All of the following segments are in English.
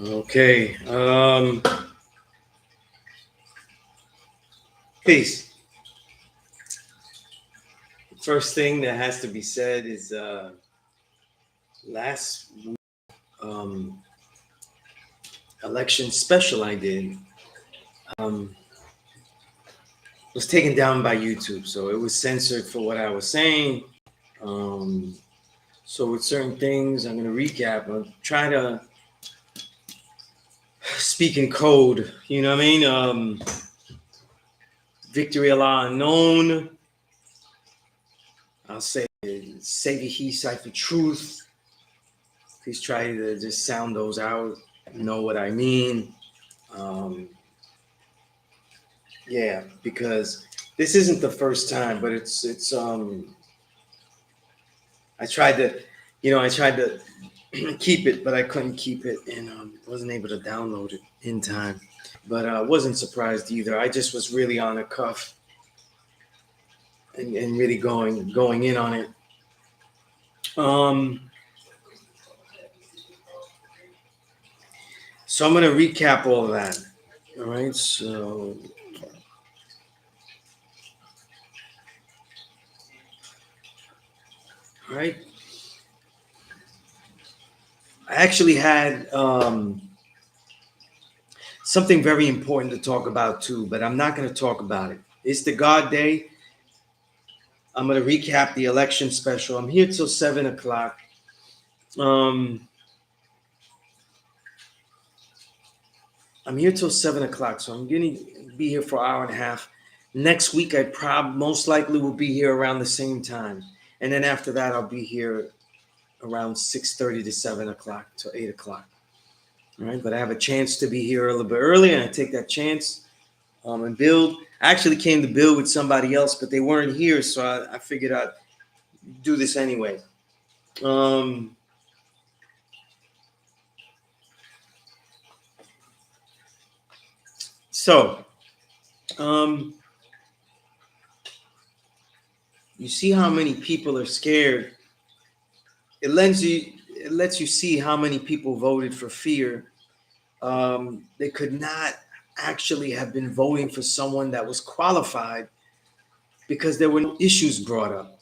Okay. Peace. First thing that has to be said is last um, election special I did um, was taken down by YouTube, so it was censored for what I was saying. Um, so with certain things, I'm going to recap. I'll try to speak in code. You know what I mean? Victory Allah unknown. I'll say Savior He Cipher Truth. Please try to just sound those out. Know what I mean. Um, yeah, because this isn't the first time, but it's I tried to, I tried to keep it, but I couldn't keep it, and wasn't able to download it in time. But I wasn't surprised either. I just was really on the cuff and really going in on it. So I'm gonna recap all of that. All right, so all right. I actually had something very important to talk about too, but I'm not going to talk about it. It's the God Day. I'm going to recap the election special. I'm here till 7 o'clock. I'm here till 7 o'clock, so I'm going to be here for an hour and a half. Next week, I most likely will be here around the same time, and then after that, I'll be here around 6:30 to 7 o'clock to 8 o'clock. All right, but I have a chance to be here a little bit early, and I take that chance. And build. I actually came to build with somebody else, but they weren't here, so I figured I'd do this anyway. So, you see how many people are scared. It lets you see how many people voted for fear. They could not actually have been voting for someone that was qualified because there were no issues brought up.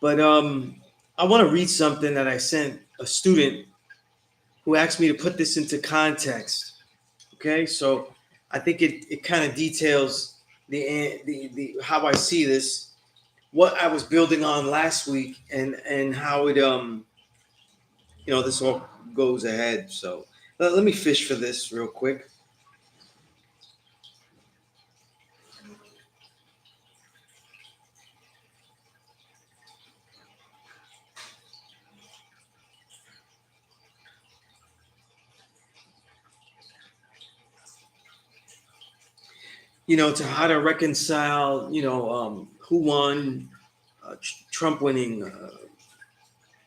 But I want to read something that I sent a student who asked me to put this into context. Okay, so I think it kind of details the how I see this, what I was building on last week, and how it this all goes ahead. So let me fish for this real quick. To how to reconcile, who won, Trump winning,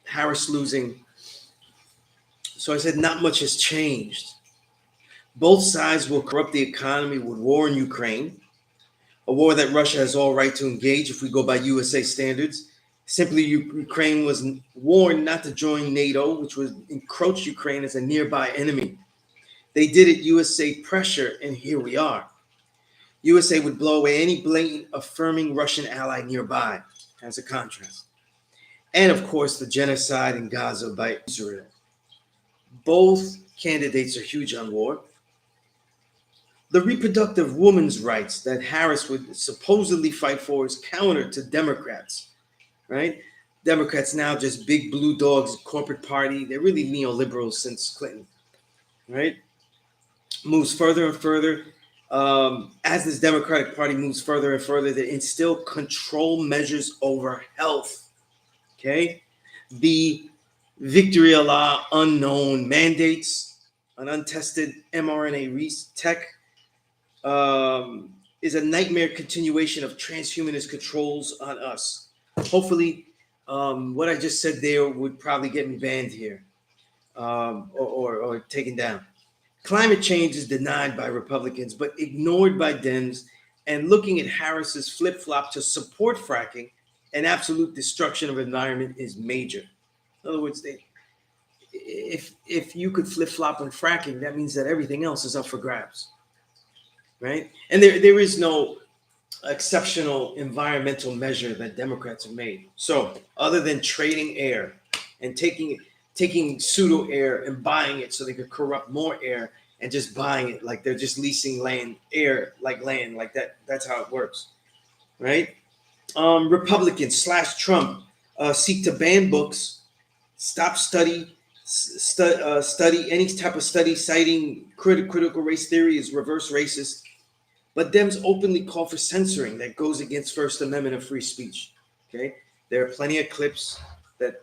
Harris losing. So I said, not much has changed. Both sides will corrupt the economy with war in Ukraine, a war that Russia has all right to engage if we go by USA standards. Simply, Ukraine was warned not to join NATO, which would encroach Ukraine as a nearby enemy. They did it USA pressure, and here we are. USA would blow away any blatant affirming Russian ally nearby, as a contrast. And of course, the genocide in Gaza by Israel. Both candidates are huge on war. The reproductive women's rights that Harris would supposedly fight for is counter to Democrats, right? Democrats now just big blue dogs, corporate party. They're really neoliberals since Clinton, right? Moves further and further. As this Democratic Party moves further and further, they instill control measures over health, okay? The Victory Allah unknown mandates, an untested mRNA tech, is a nightmare continuation of transhumanist controls on us. Hopefully, what I just said there would probably get me banned here, or taken down. Climate change is denied by Republicans, but ignored by Dems. And looking at Harris's flip-flop to support fracking and absolute destruction of environment is major. In other words, if you could flip flop on fracking, that means that everything else is up for grabs, right? And there is no exceptional environmental measure that Democrats have made. So other than trading air and taking pseudo air and buying it so they could corrupt more air and just buying it like they're just leasing land like that. That's how it works, right? Republicans / Trump seek to ban books, stop study any type of study citing critical race theory is reverse racist. But Dems openly call for censoring that goes against First Amendment of free speech. Okay, there are plenty of clips that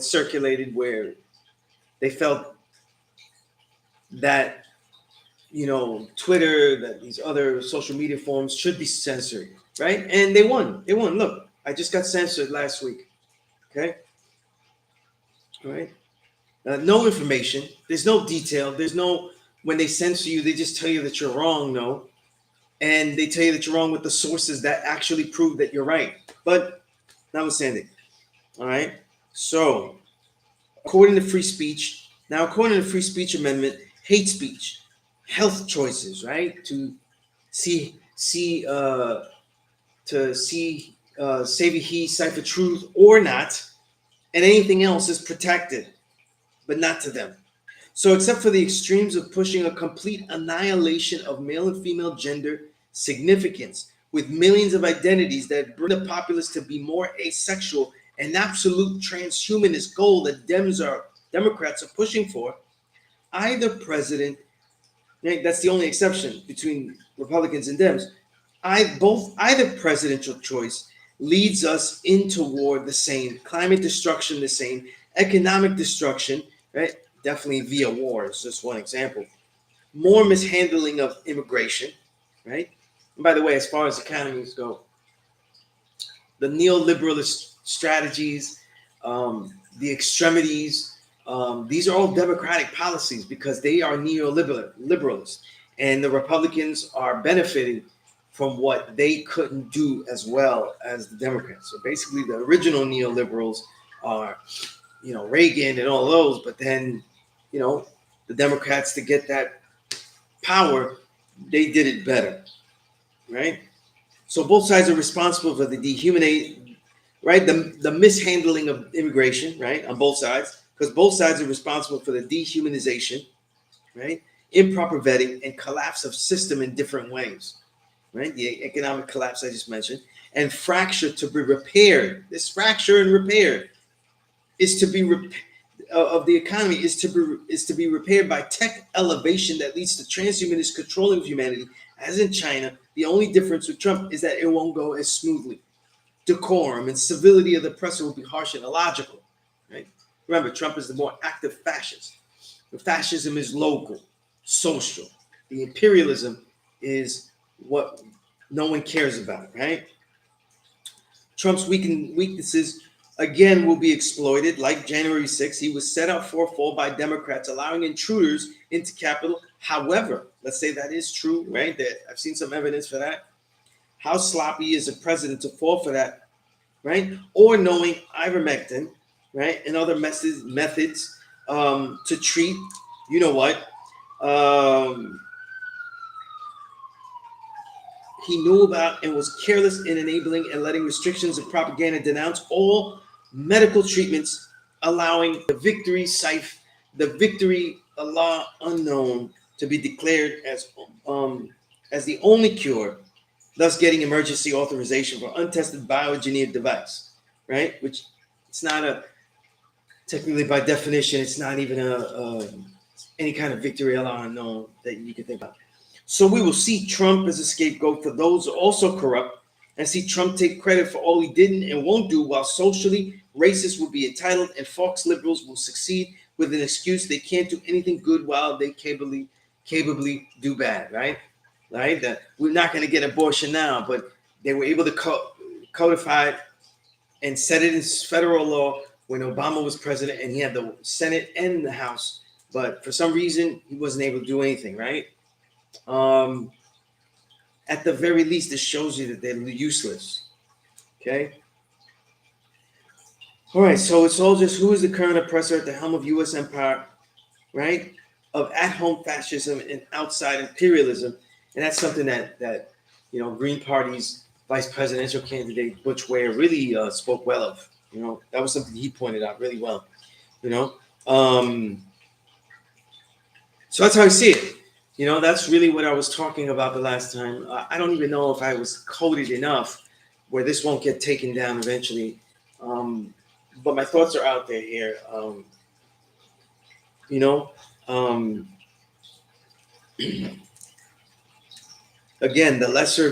circulated where they felt that Twitter, that these other social media forums should be censored, right? And they won. They won. Look, I just got censored last week. Okay, all right. No information. There's no detail. There's no when they censor you, they just tell you that you're wrong. No, and they tell you that you're wrong with the sources that actually prove that you're right. But notwithstanding, all right. So, according to free speech, according to the Free Speech Amendment, hate speech, health choices, right? Say he cipher truth or not, and anything else is protected, but not to them. So, except for the extremes of pushing a complete annihilation of male and female gender significance with millions of identities that bring the populace to be more asexual, an absolute transhumanist goal that Democrats are pushing for, either president, right, that's the only exception between Republicans and Dems, either presidential choice leads us in toward the same climate destruction, the same economic destruction, right? Definitely via war is just one example. More mishandling of immigration, right? And by the way, as far as economies go, the neoliberalist strategies, the extremities, these are all democratic policies because they are neoliberalist, and the Republicans are benefiting from what they couldn't do as well as the Democrats. So basically, the original neoliberals are, Reagan and all those, but then, the Democrats, to get that power, they did it better, right? So both sides are responsible for the dehumanization, right? The mishandling of immigration, right, on both sides, because both sides are responsible for the dehumanization, right? Improper vetting and collapse of system in different ways, right? The economic collapse I just mentioned, and fracture to be repaired. This fracture and repair is to be of the economy is to be repaired by tech elevation that leads to transhumanist controlling of humanity, as in China. The only difference with Trump is that it won't go as smoothly. Decorum and civility of the press will be harsh and illogical, right? Remember, Trump is the more active fascist. The fascism is local, social. The imperialism is what no one cares about, right? Trump's weaknesses again will be exploited. Like January 6th, he was set up for a fall by Democrats, allowing intruders into Capitol. However, let's say that is true, right? I've seen some evidence for that. How sloppy is a president to fall for that, right? Or knowing ivermectin, right, and other methods to treat, you know what? He knew about and was careless in enabling and letting restrictions of propaganda denounce all medical treatments, allowing the victory Allah unknown to be declared as the only cure, thus getting emergency authorization for untested bioengineered device, right? Which it's not technically by definition, it's not even any kind of victory Allah unknown that you can think about. So we will see Trump as a scapegoat for those also corrupt, and see Trump take credit for all he didn't and won't do, while socially racists will be entitled and Fox liberals will succeed with an excuse they can't do anything good while they capably do bad, right? Right? That we're not going to get abortion now, but they were able to codify it and set it in federal law when Obama was president, and he had the Senate and the House, but for some reason he wasn't able to do anything, right? At the very least, it shows you that they're useless. Okay. All right, so it's all just who is the current oppressor at the helm of U.S. empire, right? Of at-home fascism and outside imperialism, and that's something that Green Party's vice presidential candidate Butch Ware really spoke well of. That was something he pointed out really well. You know, um, so that's how I see it. That's really what I was talking about the last time. I don't even know if I was coded enough where this won't get taken down eventually. But my thoughts are out there here. You know, um, again, the lesser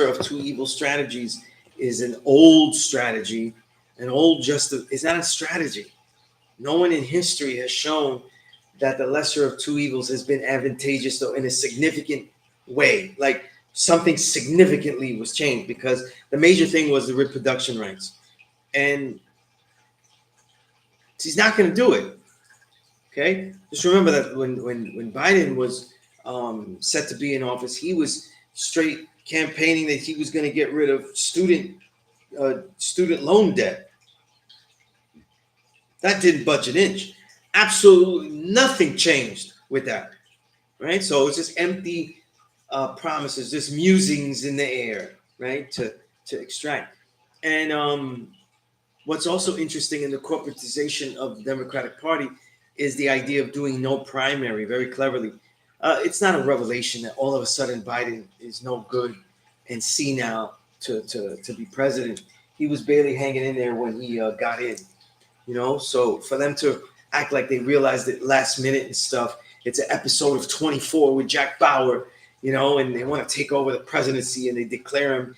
of two evil strategies is an old strategy. It's not a strategy. No one in history has shown that the lesser of two evils has been advantageous, though, in a significant way. Like something significantly was changed, because the major thing was the reproduction rights, and he's not going to do it. Okay, just remember that when Biden was set to be in office, he was straight campaigning that he was going to get rid of student loan debt. That didn't budge an inch. Absolutely nothing changed with that, right? So it's just empty promises, just musings in the air, right? To extract. And what's also interesting in the corporatization of the Democratic Party is the idea of doing no primary very cleverly. It's not a revelation that all of a sudden Biden is no good and senile to be president. He was barely hanging in there when he got in. So for them to act like they realized it last minute and stuff, it's an episode of 24 with Jack Bauer, and they want to take over the presidency and they declare him,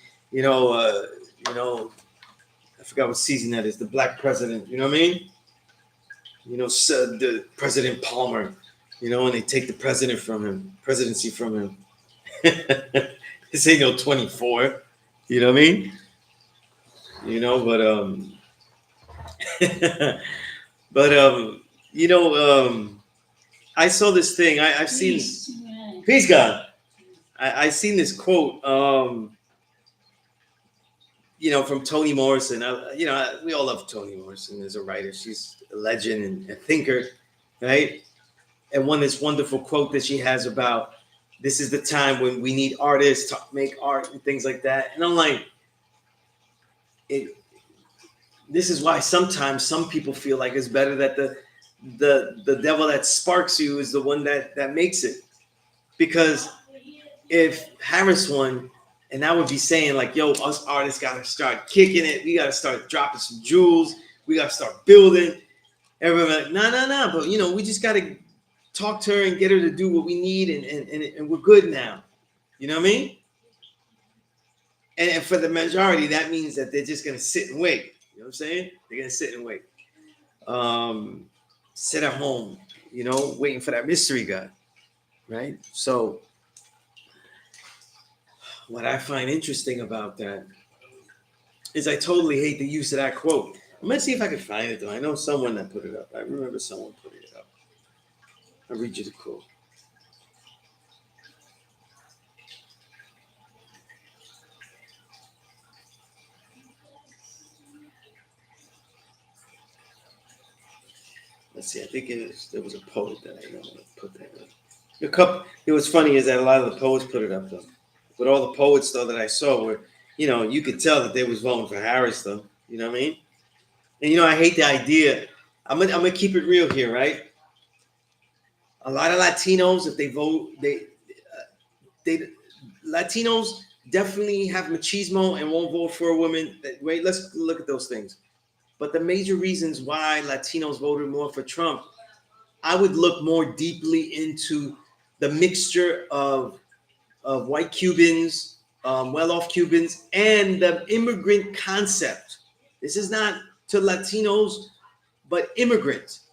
I forgot what season that is, the black president, you know what I mean? So the President Palmer, and they take the presidency from him. This ain't no 24, you know what I mean? But I saw this thing. I've seen peace, God. I seen this quote, from Toni Morrison. We all love Toni Morrison as a writer. She's a legend and a thinker, right? And this wonderful quote that she has about this is the time when we need artists to make art and things like that. And I'm like, this is why sometimes some people feel like it's better that the devil that sparks you is the one that makes it. Because if Harris won, and that would be saying like, yo, us artists got to start kicking it. We got to start dropping some jewels. We got to start building. Everyone like, nah. But, we just got to talk to her and get her to do what we need. And we're good now. You know what I mean? And for the majority, that means that they're just going to sit and wait. You know what I'm saying? They're going to sit and wait. Sit at home, waiting for that mystery guy. Right? So what I find interesting about that is I totally hate the use of that quote. I'm going to see if I can find it, though. I know someone that put it up. I remember someone putting it up. I'll read you the quote. Let's see. I think there was a poet that I know that put that up. What's funny is that a lot of the poets put it up, though. But all the poets, though, that I saw were, you could tell that they was voting for Harris, though. You know what I mean? And, I hate the idea. I'm gonna keep it real here, right? A lot of Latinos, if they vote, Latinos definitely have machismo and won't vote for a woman. Wait, let's look at those things. But the major reasons why Latinos voted more for Trump, I would look more deeply into the mixture of white Cubans, well-off Cubans, and the immigrant concept. This is not to Latinos, but immigrants.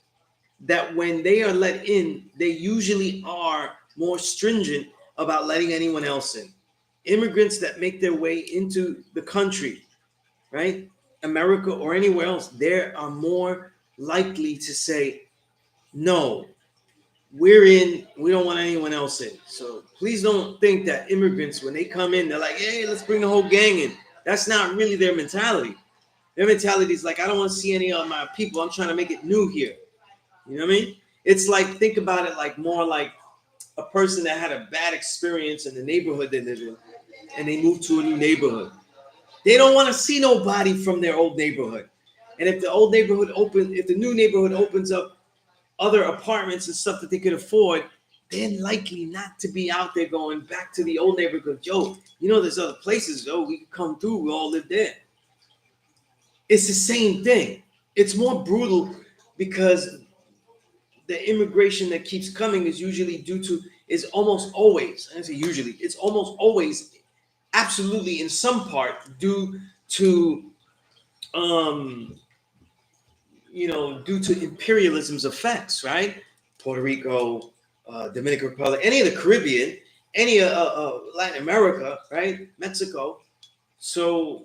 That when they are let in, they usually are more stringent about letting anyone else in. Immigrants that make their way into the country, right? America or anywhere else, they are more likely to say, no, we're in, we don't want anyone else in. So please don't think that immigrants, when they come in, they're like, hey, let's bring the whole gang in. That's not really their mentality. Their mentality is like, I don't want to see any of my people. I'm trying to make it new here. You know what I mean? It's like, think about it like more like a person that had a bad experience in the neighborhood they live in, and they move to a new neighborhood. They don't want to see nobody from their old neighborhood. And if the old neighborhood if the new neighborhood opens up other apartments and stuff that they could afford, they're likely not to be out there going back to the old neighborhood. Yo, there's other places, yo, we can come through, we all live there. It's the same thing. It's more brutal because the immigration that keeps coming is almost always, I say usually, it's almost always absolutely in some part due to um due to imperialism's effects, right? Puerto Rico, Dominican Republic, any of the Caribbean, any of Latin America, right? Mexico. So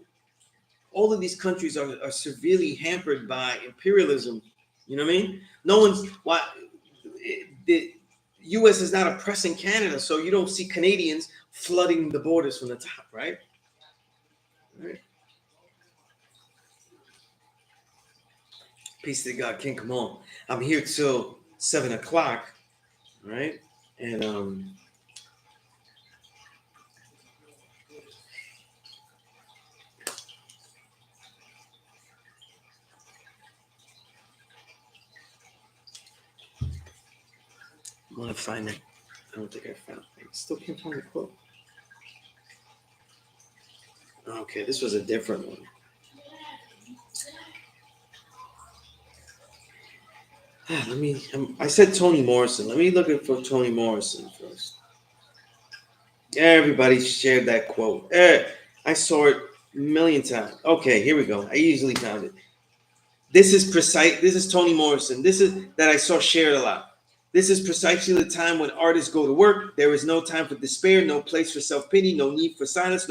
all of these countries are severely hampered by imperialism. You know what I mean? No one's why the U.S. is not oppressing Canada, so you don't see Canadians flooding the borders from the top, right? Right. Peace to God, King. Come on, I'm here till 7 o'clock, right? And I want to find it. I don't think I found it. I still can't find the quote. Okay, this was a different one. Let me. I said Toni Morrison. Let me look for Toni Morrison first. Everybody shared that quote. I saw it a million times. Okay, here we go. I easily found it. This is precise. This is Toni Morrison. This is that I saw shared a lot. This is precisely the time when artists go to work. There is no time for despair, no place for self-pity, no need for silence,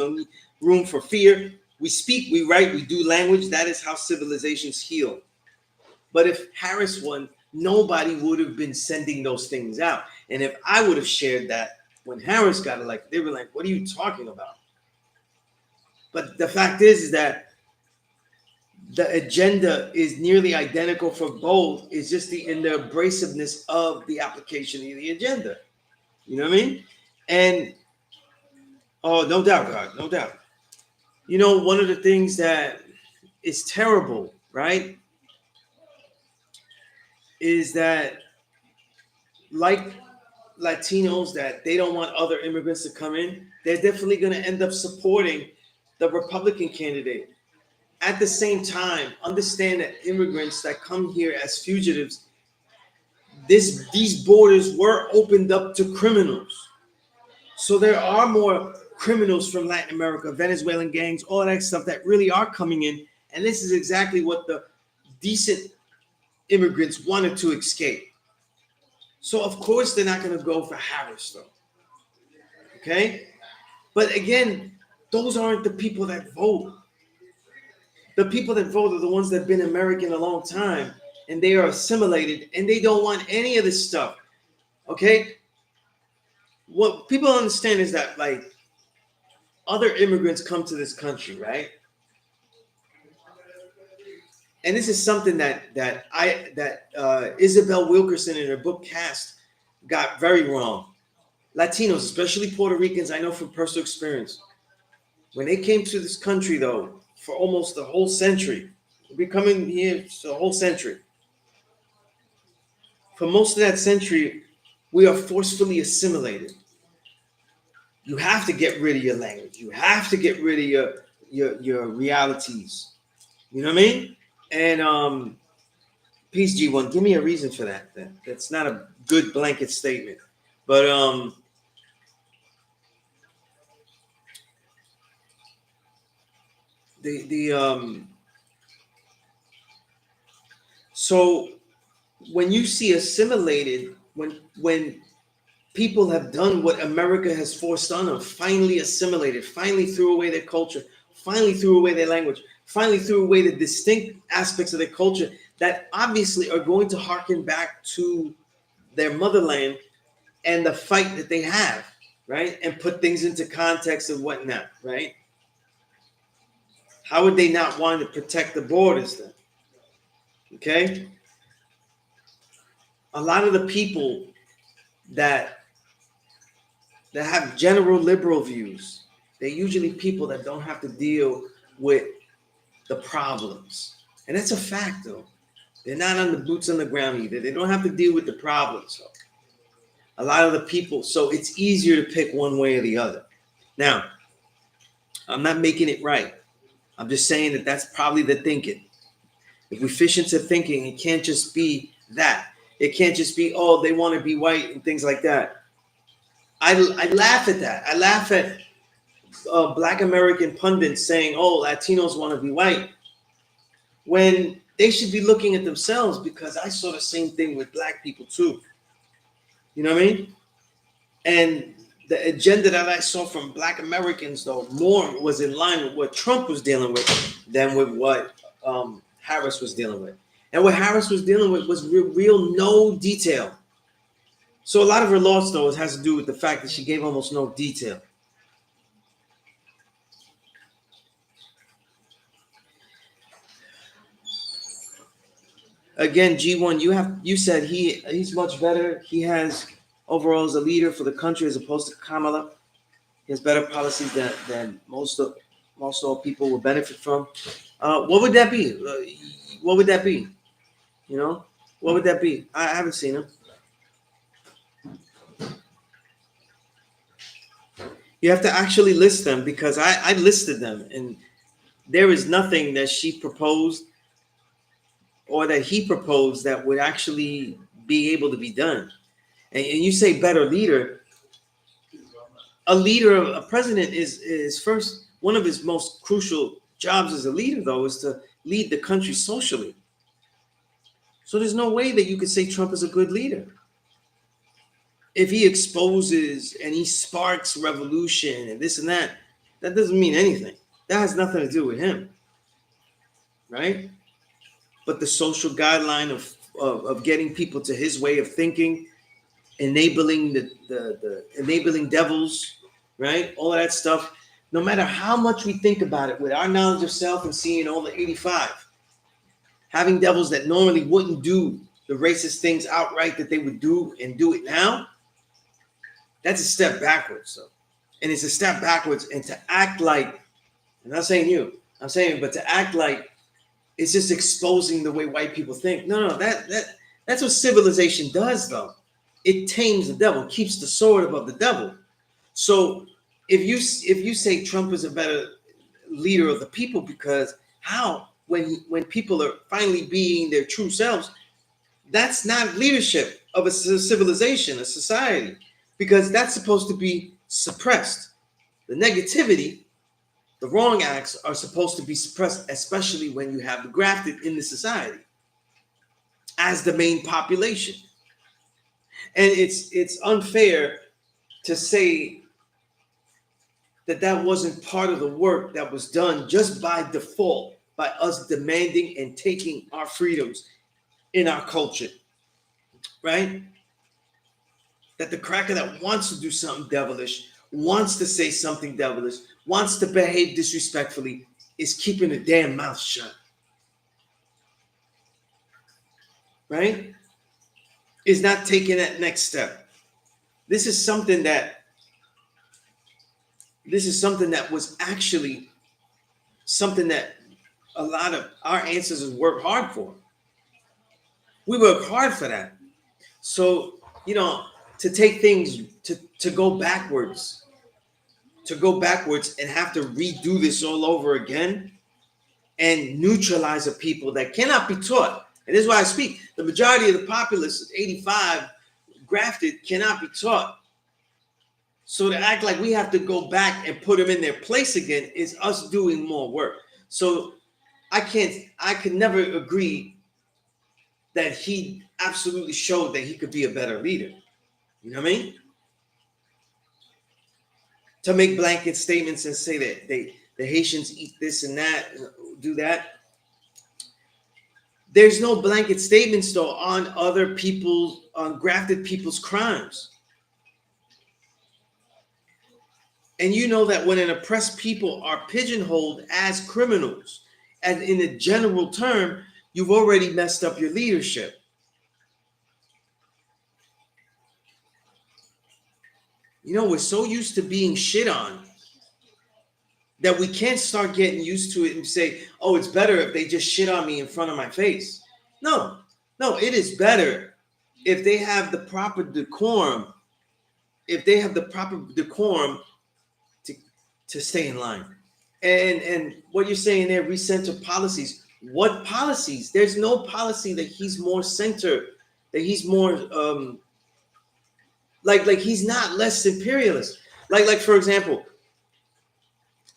room for fear. We speak, we write, we do language. That is how civilizations heal. But if Harris won, nobody would have been sending those things out. And if I would have shared that when Harris got elected, they were like, what are you talking about? But the fact is that the agenda is nearly identical for both. It's just in the abrasiveness of the application of the agenda. You know what I mean? And oh, no doubt, God, no doubt. One of the things that is terrible, right, is that like Latinos, that they don't want other immigrants to come in, they're definitely going to end up supporting the Republican candidate. At the same time, understand that immigrants that come here as fugitives, these borders were opened up to criminals. So there are more criminals from Latin America, Venezuelan gangs, all that stuff that really are coming in. And this is exactly what the decent immigrants wanted to escape. So of course they're not going to go for Harris, though. Okay? But again, those aren't the people that vote. The people that vote are the ones that have been American a long time, and they are assimilated, and they don't want any of this stuff. Okay? What people understand is that, like, other immigrants come to this country, right? And this is something that Isabel Wilkerson in her book Caste got very wrong. Latinos, especially Puerto Ricans, I know from personal experience, when they came to this country, though, for almost a whole century, we're coming here for a whole century. For most of that century, we are forcefully assimilated. You have to get rid of your language. You have to get rid of your realities. You know what I mean? And Peace G1, give me a reason for that. That's not a good blanket statement. But so when you see assimilated, when people have done what America has forced on them, finally assimilated, finally threw away their culture, finally threw away their language, finally threw away the distinct aspects of their culture that obviously are going to harken back to their motherland and the fight that they have, right? And put things into context and whatnot, right? How would they not want to protect the borders then? Okay? A lot of the people that have general liberal views, they're usually people that don't have to deal with the problems. And that's a fact, though. They're not on the boots on the ground either. They don't have to deal with the problems. So a lot of the people, so it's easier to pick one way or the other. Now, I'm not making it right. I'm just saying that that's probably the thinking. If we fish into thinking, it can't just be that. It can't just be, oh, they want to be white and things like that. I laugh at that. I laugh at Black American pundits saying, oh, Latinos want to be white, when they should be looking at themselves, because I saw the same thing with Black people too. You know what I mean? And the agenda that I saw from Black Americans, though, more was in line with what Trump was dealing with than with what Harris was dealing with. And what Harris was dealing with was real no detail. So a lot of her loss, though, has to do with the fact that she gave almost no detail. Again, G1, you said he's much better. He has overall as a leader for the country as opposed to Kamala. He has better policies than most all people will benefit from. What would that be? What would that be? You know, what would that be? I haven't seen him. You have to actually list them, because I listed them, and there is nothing that she proposed or that he proposed that would actually be able to be done. And you say better leader. A president is first, one of his most crucial jobs as a leader, though, is to lead the country socially. So there's no way that you could say Trump is a good leader. If he exposes and he sparks revolution and this and that, that doesn't mean anything. That has nothing to do with him, right? But the social guideline of getting people to his way of thinking, enabling the enabling devils, right? All of that stuff. No matter how much we think about it, with our knowledge of self and seeing all the 85, having devils that normally wouldn't do the racist things outright that they would do and do it now, that's a step backwards. So, and it's a step backwards, and to act like, I'm not saying you, I'm saying, but to act like it's just exposing the way white people think. No, that's what civilization does, though. It tames the devil, keeps the sword above the devil. So if you say Trump is a better leader of the people, because how, when people are finally being their true selves, that's not leadership of a civilization, a society, because that's supposed to be suppressed. The negativity, the wrong acts are supposed to be suppressed, especially when you have the grafted in the society as the main population. And it's unfair to say that wasn't part of the work that was done just by default, by us demanding and taking our freedoms in our culture, right? That the cracker that wants to do something devilish, wants to say something devilish, wants to behave disrespectfully, is keeping a damn mouth shut, right? Is not taking that next step. This is something that was actually something that a lot of our ancestors worked hard for. We work hard for that. So, to take things to go backwards, and have to redo this all over again and neutralize a people that cannot be taught. And this is why I speak. The majority of the populace, 85, grafted, cannot be taught. So to act like we have to go back and put them in their place again is us doing more work. So I could never agree that he absolutely showed that he could be a better leader. You know what I mean? To make blanket statements and say that the Haitians eat this and that, do that. There's no blanket statements, though, on other people's, on grafted people's crimes. And you know that when an oppressed people are pigeonholed as criminals, and in a general term, you've already messed up your leadership. You know, we're so used to being shit on that we can't start getting used to it and say, oh, it's better if they just shit on me in front of my face. No, no, it is better if they have the proper decorum, to, to stay in line. And what you're saying there, recenter policies. What policies? There's no policy that he's more center, that he's more like he's not less imperialist. Like for example,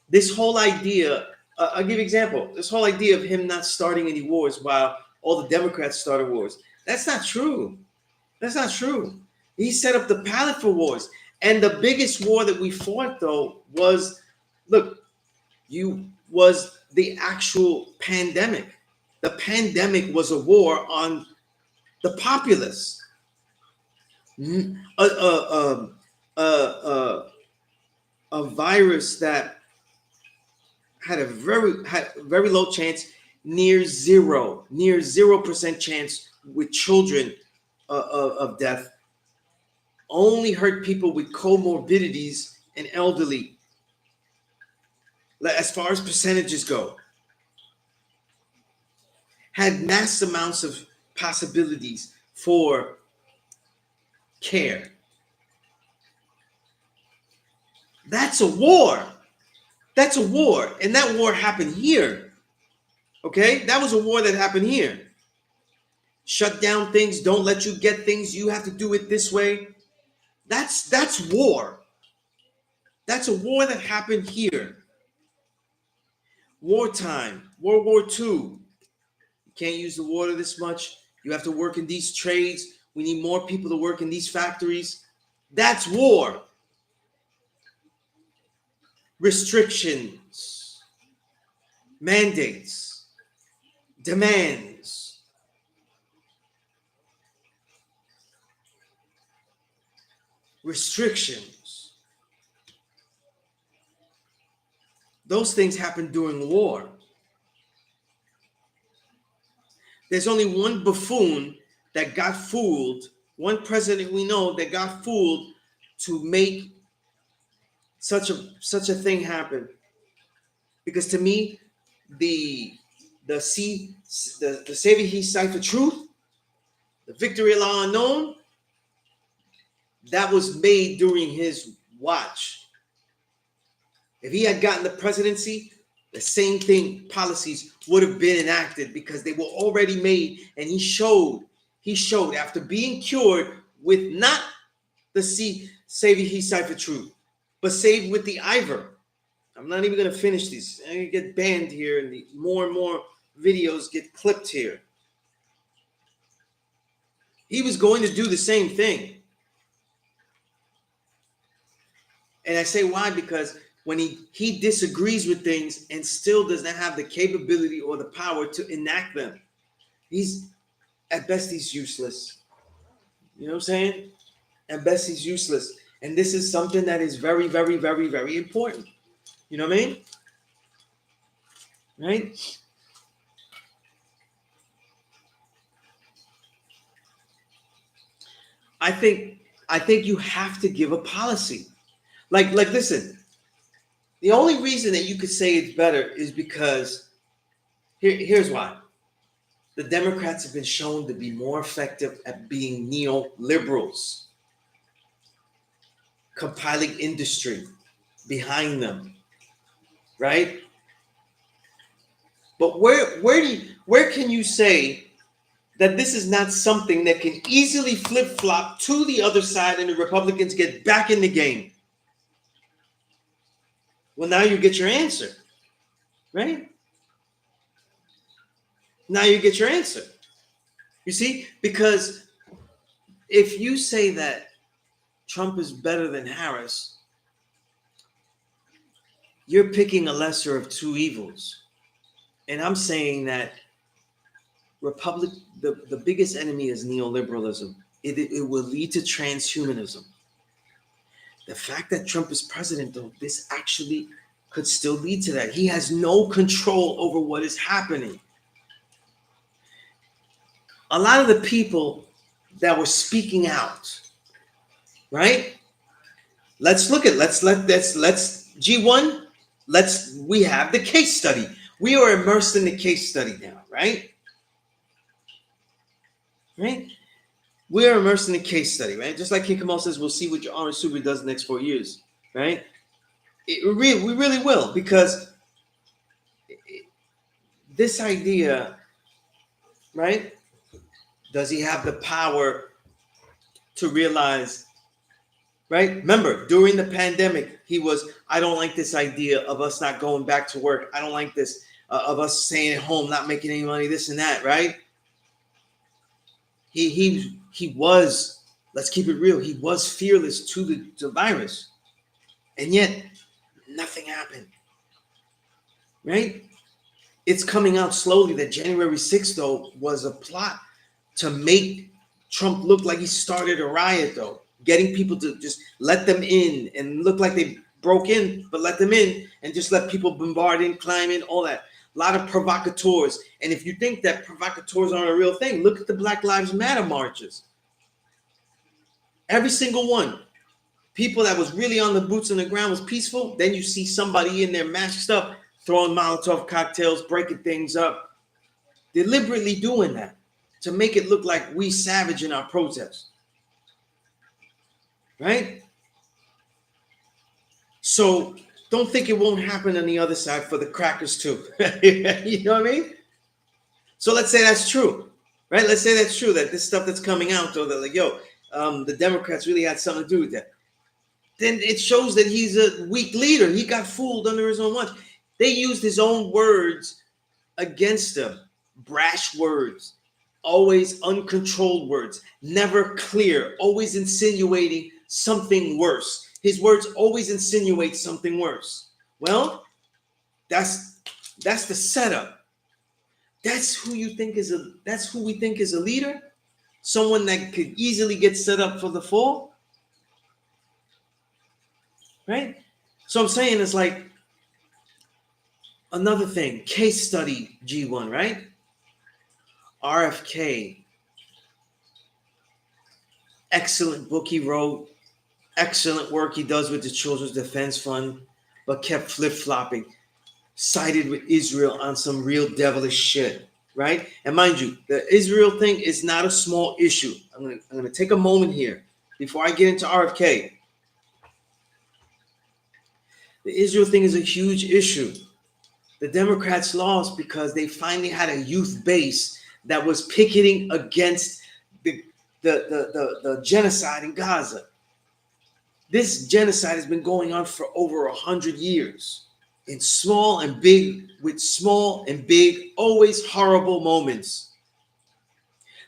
this whole idea, I'll give you an example. This whole idea of him not starting any wars while all the Democrats started wars. That's not true. That's not true. He set up the palette for wars. And the biggest war that we fought, though, was the actual pandemic. The pandemic was a war on the populace. A virus that had a very low chance, near 0% chance with children of death. Only hurt people with comorbidities and elderly, as far as percentages go. Had mass amounts of possibilities for care. That's a war. That's a war. And that war happened here. Okay? That was a war that happened here. Shut down things, don't let you get things, you have to do it this way. That's war. That's a war that happened here. Wartime, World War II. You can't use the water this much. You have to work in these trades. We need more people to work in these factories. That's war. Restrictions, mandates, demands. Restrictions. Those things happen during war. There's only one buffoon that got fooled, one president we know that got fooled to make such a thing happen. Because to me, the Savior He Cipher Truth, the Victory of Allah Unknown, that was made during his watch. If he had gotten the presidency, the same thing, policies would have been enacted because they were already made. And he showed after being cured with not the Savior He Cipher Truth, but saved with the Ivor. I'm not even going to finish these. I'm going to get banned here, and more and more videos get clipped here. He was going to do the same thing. And I say why? Because when he disagrees with things and still does not have the capability or the power to enact them, at best he's useless. You know what I'm saying? At best he's useless. And this is something that is very, very, very, very important. You know what I mean? Right? I think you have to give a policy. Like listen, the only reason that you could say it's better is because here's why. The Democrats have been shown to be more effective at being neoliberals, compiling industry behind them, right? But where can you say that this is not something that can easily flip-flop to the other side and the Republicans get back in the game? Well, now you get your answer, right? Now you get your answer. You see, because if you say that Trump is better than Harris, you're picking a lesser of two evils. And I'm saying that the biggest enemy is neoliberalism. It will lead to transhumanism. The fact that Trump is president, though, this actually could still lead to that. He has no control over what is happening. A lot of the people that were speaking out, right? Let's look at let's G1. We have the case study. We are immersed in the case study now, right? Right? We are immersed in the case study, right? Just like King Kamal says, we'll see what your orange super does the next 4 years, right? We really will, because this idea, right? Does he have the power to realize, right? Remember, during the pandemic, he was, I don't like this idea of us not going back to work. I don't like this of us staying at home, not making any money, this and that, right? He was, let's keep it real, he was fearless to the virus. And yet, nothing happened, right? It's coming out slowly that January 6th, though, was a plot to make Trump look like he started a riot, though. Getting people to just let them in and look like they broke in, but let them in and just let people bombard in, climb in, all that. A lot of provocateurs. And if you think that provocateurs aren't a real thing, look at the Black Lives Matter marches. Every single one. People that was really on the boots on the ground was peaceful. Then you see somebody in there masked up, throwing Molotov cocktails, breaking things up. Deliberately doing that to make it look like we savage in our protest. Right? So don't think it won't happen on the other side for the crackers too. You know what I mean? So let's say that's true, right? Let's say that's true, that this stuff that's coming out, though, that like, the Democrats really had something to do with that. Then it shows that he's a weak leader. He got fooled under his own watch. They used his own words against him. Brash words, always uncontrolled words, never clear, always insinuating something worse. His words always insinuate something worse. Well, that's the setup. That's who we think is a leader, someone that could easily get set up for the fall. Right? So I'm saying it's like another thing, case study G1, right? RFK, excellent book he wrote, excellent work he does with the Children's Defense Fund, but kept flip-flopping, sided with Israel on some real devilish shit, right? And mind you, the Israel thing is not a small issue. I'm gonna take a moment here before I get into RFK. The Israel thing is a huge issue. The Democrats lost because they finally had a youth base that was picketing against the genocide in Gaza. This genocide has been going on for over 100 years, in small and big, with small and big, always horrible moments.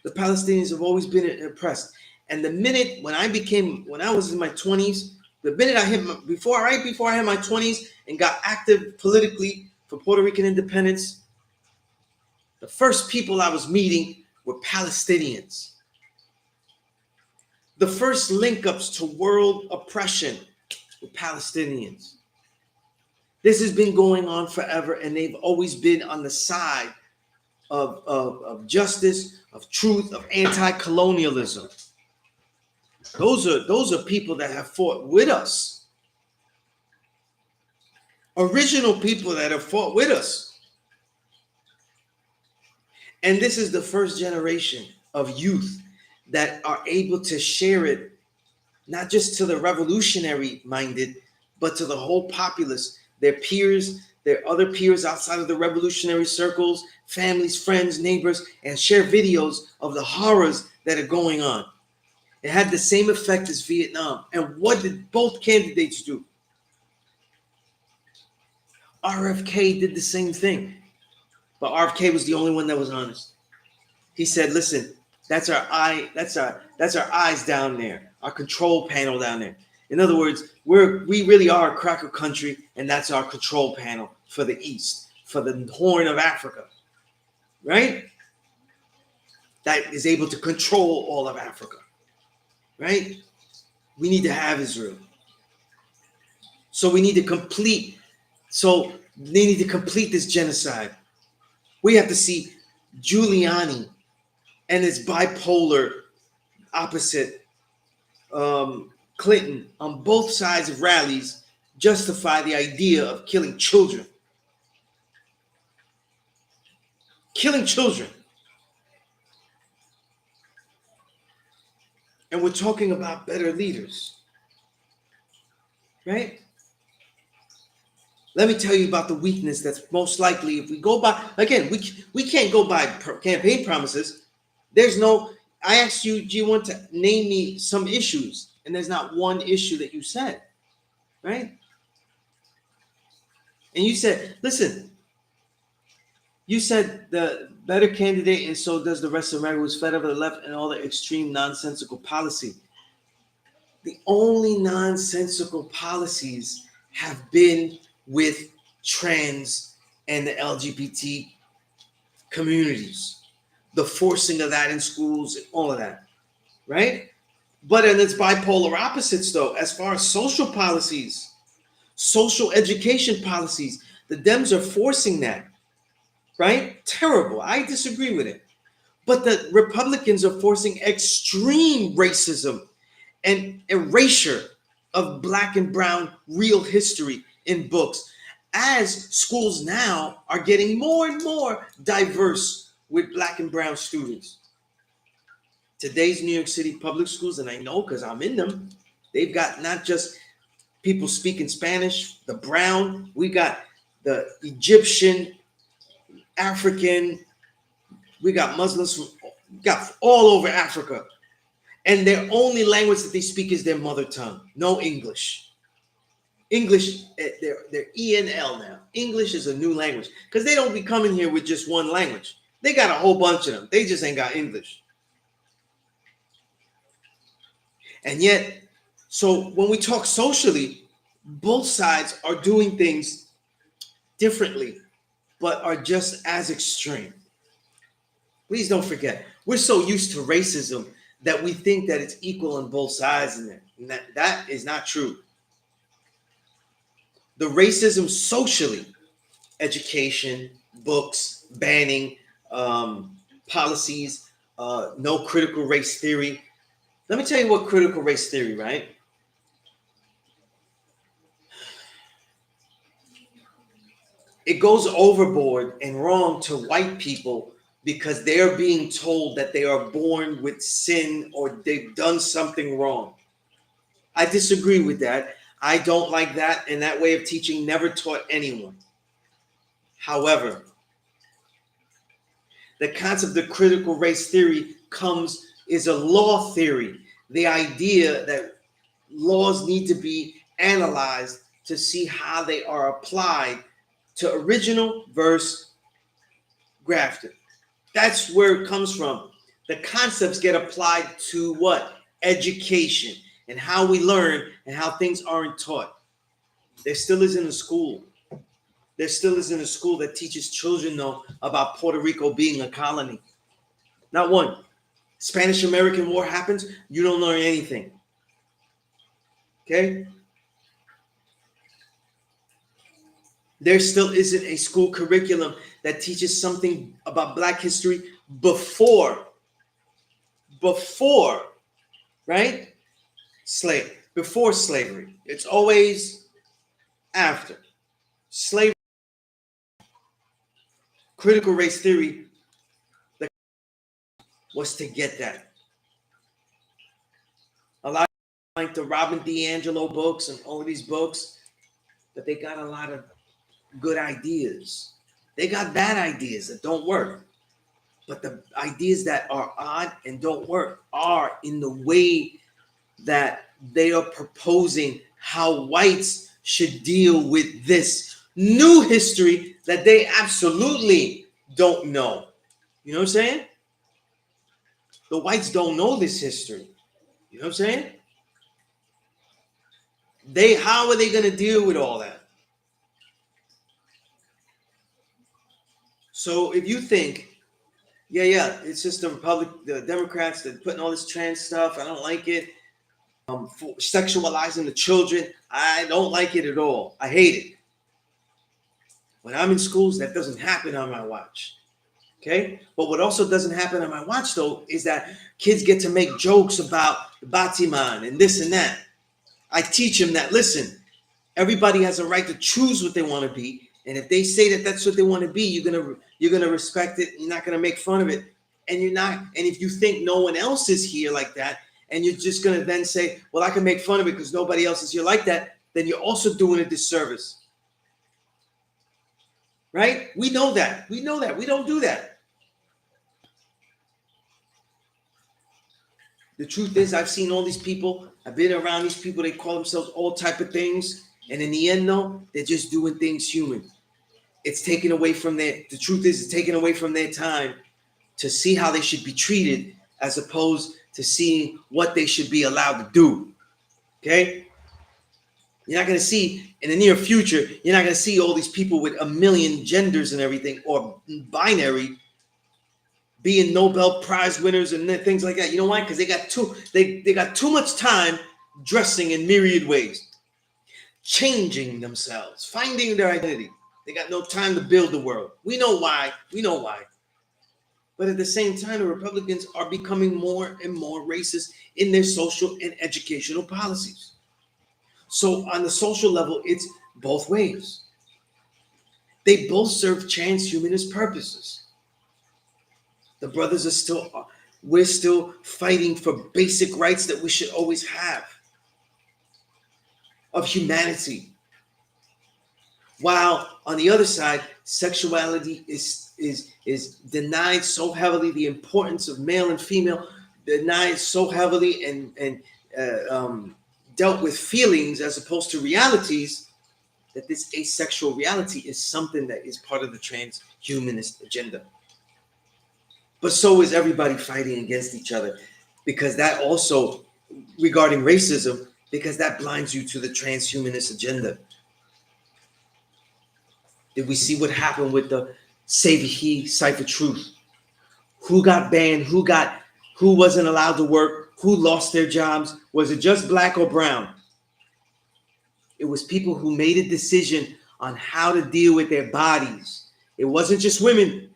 The Palestinians have always been oppressed. And the minute when I was in my 20s, the minute right before I hit my 20s and got active politically for Puerto Rican independence, the first people I was meeting were Palestinians. The first link-ups to world oppression were Palestinians. This has been going on forever, and they've always been on the side of justice, of truth, of anti-colonialism. Those are people that have fought with us. Original people that have fought with us. And this is the first generation of youth that are able to share it, not just to the revolutionary minded, but to the whole populace, their peers, their other peers outside of the revolutionary circles, families, friends, neighbors, and share videos of the horrors that are going on. It had the same effect as Vietnam. And what did both candidates do? RFK did the same thing. But RFK was the only one that was honest. He said, listen, that's our eyes down there, our control panel down there. In other words, we really are a cracker country, and that's our control panel for the East, for the Horn of Africa, right? That is able to control all of Africa, right? We need to have Israel. So we need to complete. So they need to complete this genocide. We have to see Giuliani and his bipolar opposite Clinton on both sides of rallies justify the idea of killing children. Killing children. And we're talking about better leaders. Right? Let me tell you about the weakness that's most likely, if we go by, again, we can't go by campaign promises. There's no, I asked you, do you want to name me some issues? And there's not one issue that you said, right? And you said, listen, you said the better candidate, and so does the rest of America, was fed up with the left and all the extreme nonsensical policy. The only nonsensical policies have been with trans and the LGBT communities, the forcing of that in schools and all of that, right? But in its bipolar opposites, though, as far as social policies, social education policies, the Dems are forcing that, right? Terrible. I disagree with it. But the Republicans are forcing extreme racism and erasure of Black and brown real history in books, as schools now are getting more and more diverse with Black and brown students. Today's New York City public schools, and I know because I'm in them, they've got not just people speaking Spanish, the brown, we got the Egyptian, African, we got Muslims from, got all over Africa. And their only language that they speak is their mother tongue, no English. English, they're ENL now. English is a new language because they don't be coming here with just one language. They got a whole bunch of them. They just ain't got English. And yet, so when we talk socially, both sides are doing things differently, but are just as extreme. Please don't forget, we're so used to racism that we think that it's equal on both sides, and that is not true. The racism socially, education, books, banning, policies, no critical race theory. Let me tell you what critical race theory, right? It goes overboard and wrong to white people because they're being told that they are born with sin or they've done something wrong. I disagree with that. I don't like that, and that way of teaching never taught anyone. However, the concept of critical race theory is a law theory. The idea that laws need to be analyzed to see how they are applied to original versus grafted. That's where it comes from. The concepts get applied to what? Education and how we learn and how things aren't taught. There still isn't a school. There still isn't a school that teaches children, though, about Puerto Rico being a colony. Not one. Spanish-American War happens, you don't learn anything. Okay? There still isn't a school curriculum that teaches something about Black history before, right? Before slavery. It's always after. Slavery, critical race theory, was to get that. A lot of like the Robin DiAngelo books and all of these books, but they got a lot of good ideas. They got bad ideas that don't work. But the ideas that are odd and don't work are in the way that they are proposing how whites should deal with this new history that they absolutely don't know. You know what I'm saying? The whites don't know this history. You know what I'm saying? How are they going to deal with all that? So if you think, yeah, it's just the Democrats that putting all this trans stuff, I don't like it. for sexualizing the children. I don't like it at all. I hate it. When I'm in schools, that doesn't happen on my watch. Okay? But what also doesn't happen on my watch, though, is that kids get to make jokes about the Batiman and this and that. I teach them that, listen, everybody has a right to choose what they want to be. And if they say that that's what they want to be, you're gonna respect it. You're not gonna make fun of it. And you're not, and if you think no one else is here like that, and you're just gonna then say, well, I can make fun of it because nobody else is here like that, then you're also doing a disservice. Right? We know that. We know that. We don't do that. The truth is, I've seen all these people. I've been around these people. They call themselves all type of things. And in the end, no, they're just doing things human. It's taken away from the truth is, it's taken away from their time to see how they should be treated as opposed to seeing what they should be allowed to do. Okay? You're not going to see, in the near future, you're not going to see all these people with a million genders and everything, or binary, being Nobel Prize winners and things like that. You know why? Because they got too much time dressing in myriad ways, changing themselves, finding their identity. They got no time to build the world. We know why. We know why. But at the same time, the Republicans are becoming more and more racist in their social and educational policies. So on the social level, it's both ways. They both serve transhumanist purposes. The brothers we're still fighting for basic rights that we should always have of humanity. While on the other side, sexuality is denied so heavily, the importance of male and female denied so heavily, and dealt with feelings as opposed to realities, that this asexual reality is something that is part of the transhumanist agenda. But so is everybody fighting against each other, because that also, regarding racism, because that blinds you to the transhumanist agenda. Did we see what happened with the Save He Cipher Truth? Who got banned? Who wasn't allowed to work? Who lost their jobs? Was it just black or brown? It was people who made a decision on how to deal with their bodies. It wasn't just women.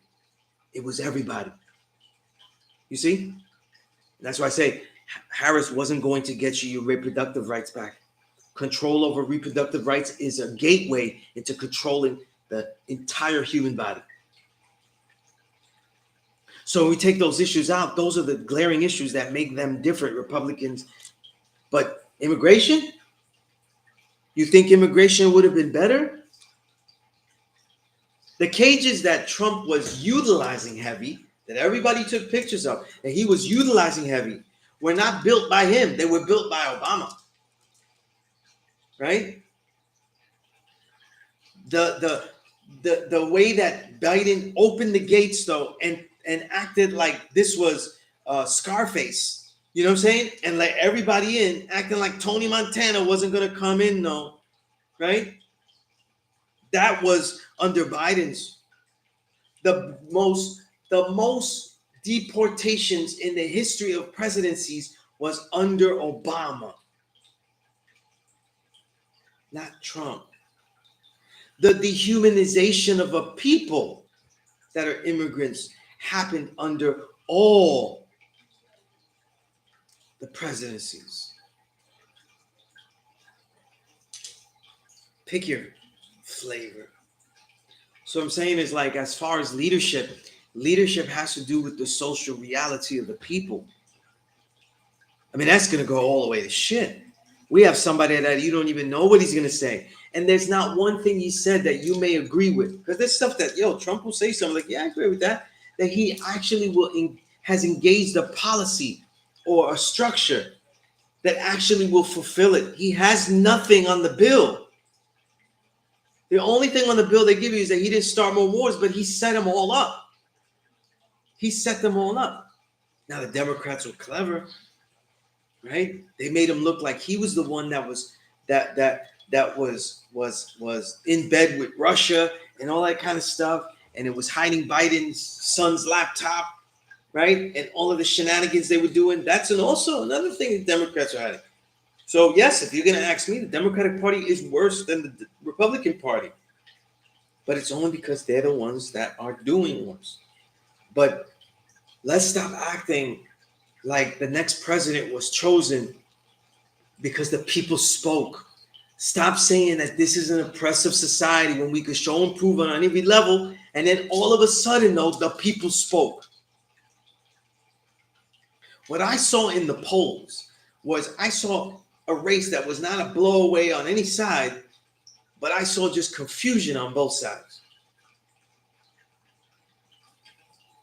It was everybody. You see? That's why I say Harris wasn't going to get you your reproductive rights back. Control over reproductive rights is a gateway into controlling the entire human body. So when we take those issues out, those are the glaring issues that make them different, Republicans. But immigration? You think immigration would have been better? The cages that Trump was utilizing heavy, that everybody took pictures of, that he was utilizing heavy, were not built by him. They were built by Obama. Right? The way that Biden opened the gates, though, and acted like this was Scarface, you know what I'm saying? And let everybody in, acting like Tony Montana wasn't going to come in, no, right? That was under Biden's. The most deportations in the history of presidencies was under Obama, not Trump. The dehumanization of a people that are immigrants happened under all the presidencies. Pick your flavor. So I'm saying is, like, as far as leadership has to do with the social reality of the people. I mean, that's going to go all the way to shit. We have somebody that you don't even know what he's going to say. And there's not one thing he said that you may agree with. Because there's stuff that, Trump will say something like, yeah, I agree with that. That he actually has engaged a policy or a structure that actually will fulfill it. He has nothing on the bill. The only thing on the bill they give you is that he didn't start more wars, but he set them all up. He set them all up. Now the Democrats were clever, right? They made him look like he was the one that was was in bed with Russia and all that kind of stuff, and it was hiding Biden's son's laptop, right? And all of the shenanigans they were doing. That's also another thing the Democrats are hiding. So yes, if you're going to ask me, the Democratic Party is worse than the Republican Party, but it's only because they're the ones that are doing worse. But let's stop acting like the next president was chosen because the people spoke. Stop saying that this is an oppressive society when we could show improvement on every level, and then all of a sudden, though, the people spoke. What I saw in the polls was I saw a race that was not a blowaway on any side, but I saw just confusion on both sides.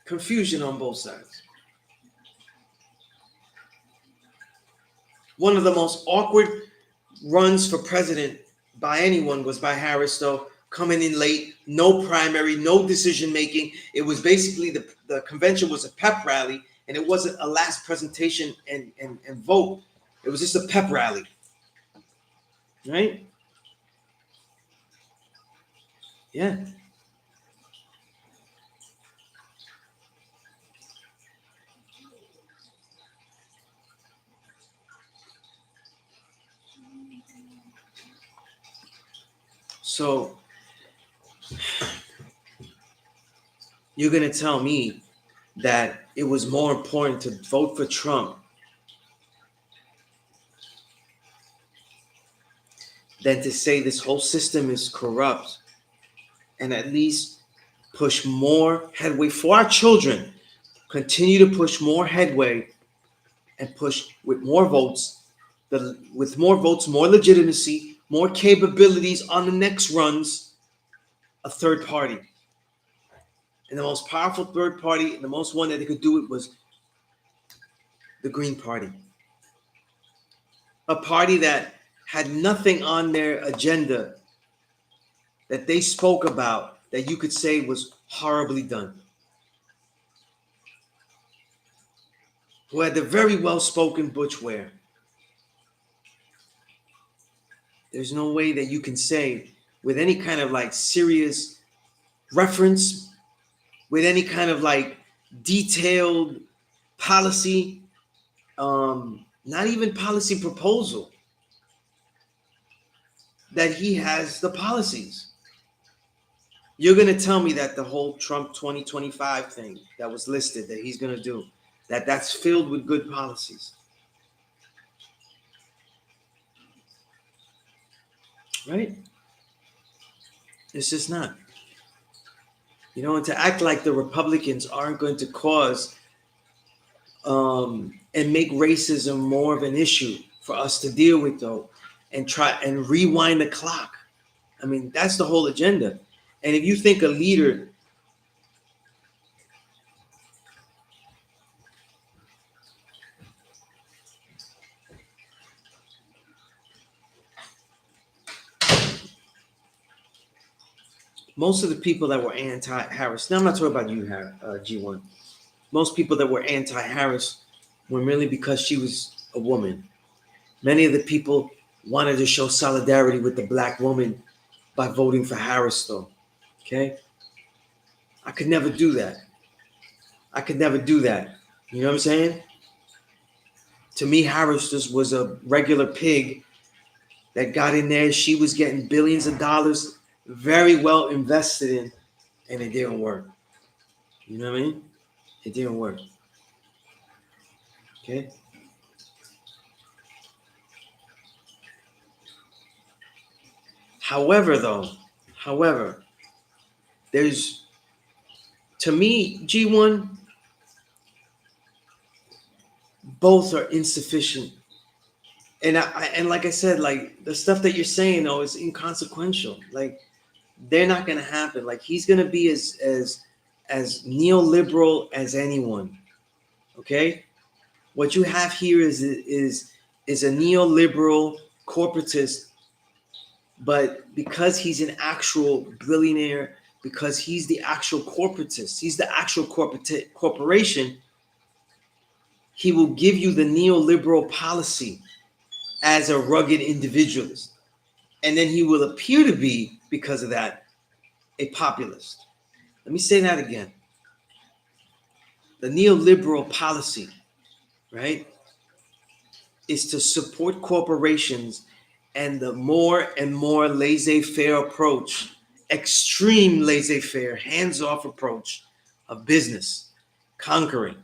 Confusion on both sides. One of the most awkward runs for president by anyone was by Harris, though, coming in late, no primary, no decision making. It was basically the convention was a pep rally, and it wasn't a last presentation and vote. It was just a pep rally. Right? Yeah. So you're going to tell me that it was more important to vote for Trump than to say this whole system is corrupt and at least push more headway for our children, continue to push more headway and push with more votes, with more votes, more legitimacy, more capabilities on the next runs, a third party. And the most powerful third party and the most one that they could do it was the Green Party. A party that had nothing on their agenda that they spoke about that you could say was horribly done. Who had the very well-spoken Butch Ware. There's no way that you can say with any kind of like serious reference, with any kind of like detailed policy, not even policy proposal, that he has the policies. You're going to tell me that the whole Trump 2025 thing that was listed that he's going to do, that's filled with good policies. Right? It's just not. You know, and to act like the Republicans aren't going to cause and make racism more of an issue for us to deal with, though, and try and rewind the clock. I mean, that's the whole agenda. And if you think a leader most of the people that were anti-Harris, now I'm not talking about you, G1. Most people that were anti-Harris were merely because she was a woman. Many of the people wanted to show solidarity with the black woman by voting for Harris, though. Okay? I could never do that. I could never do that. You know what I'm saying? To me, Harris just was a regular pig that got in there. She was getting billions of dollars, very well invested in, and it didn't work. You know what I mean? It didn't work. Okay? However, there's, to me, G1, both are insufficient. And and like I said, like the stuff that you're saying, though, is inconsequential. Like, they're not going to happen. Like, he's going to be as neoliberal as anyone. Okay? What you have here is a neoliberal corporatist, but because he's an actual billionaire, because he's the actual corporatist, he's the actual corporation, he will give you the neoliberal policy as a rugged individualist. And then he will appear to be, because of that, a populist. Let me say that again. The neoliberal policy, right? is to support corporations and the more and more laissez-faire approach, extreme laissez-faire, hands-off approach of business, conquering.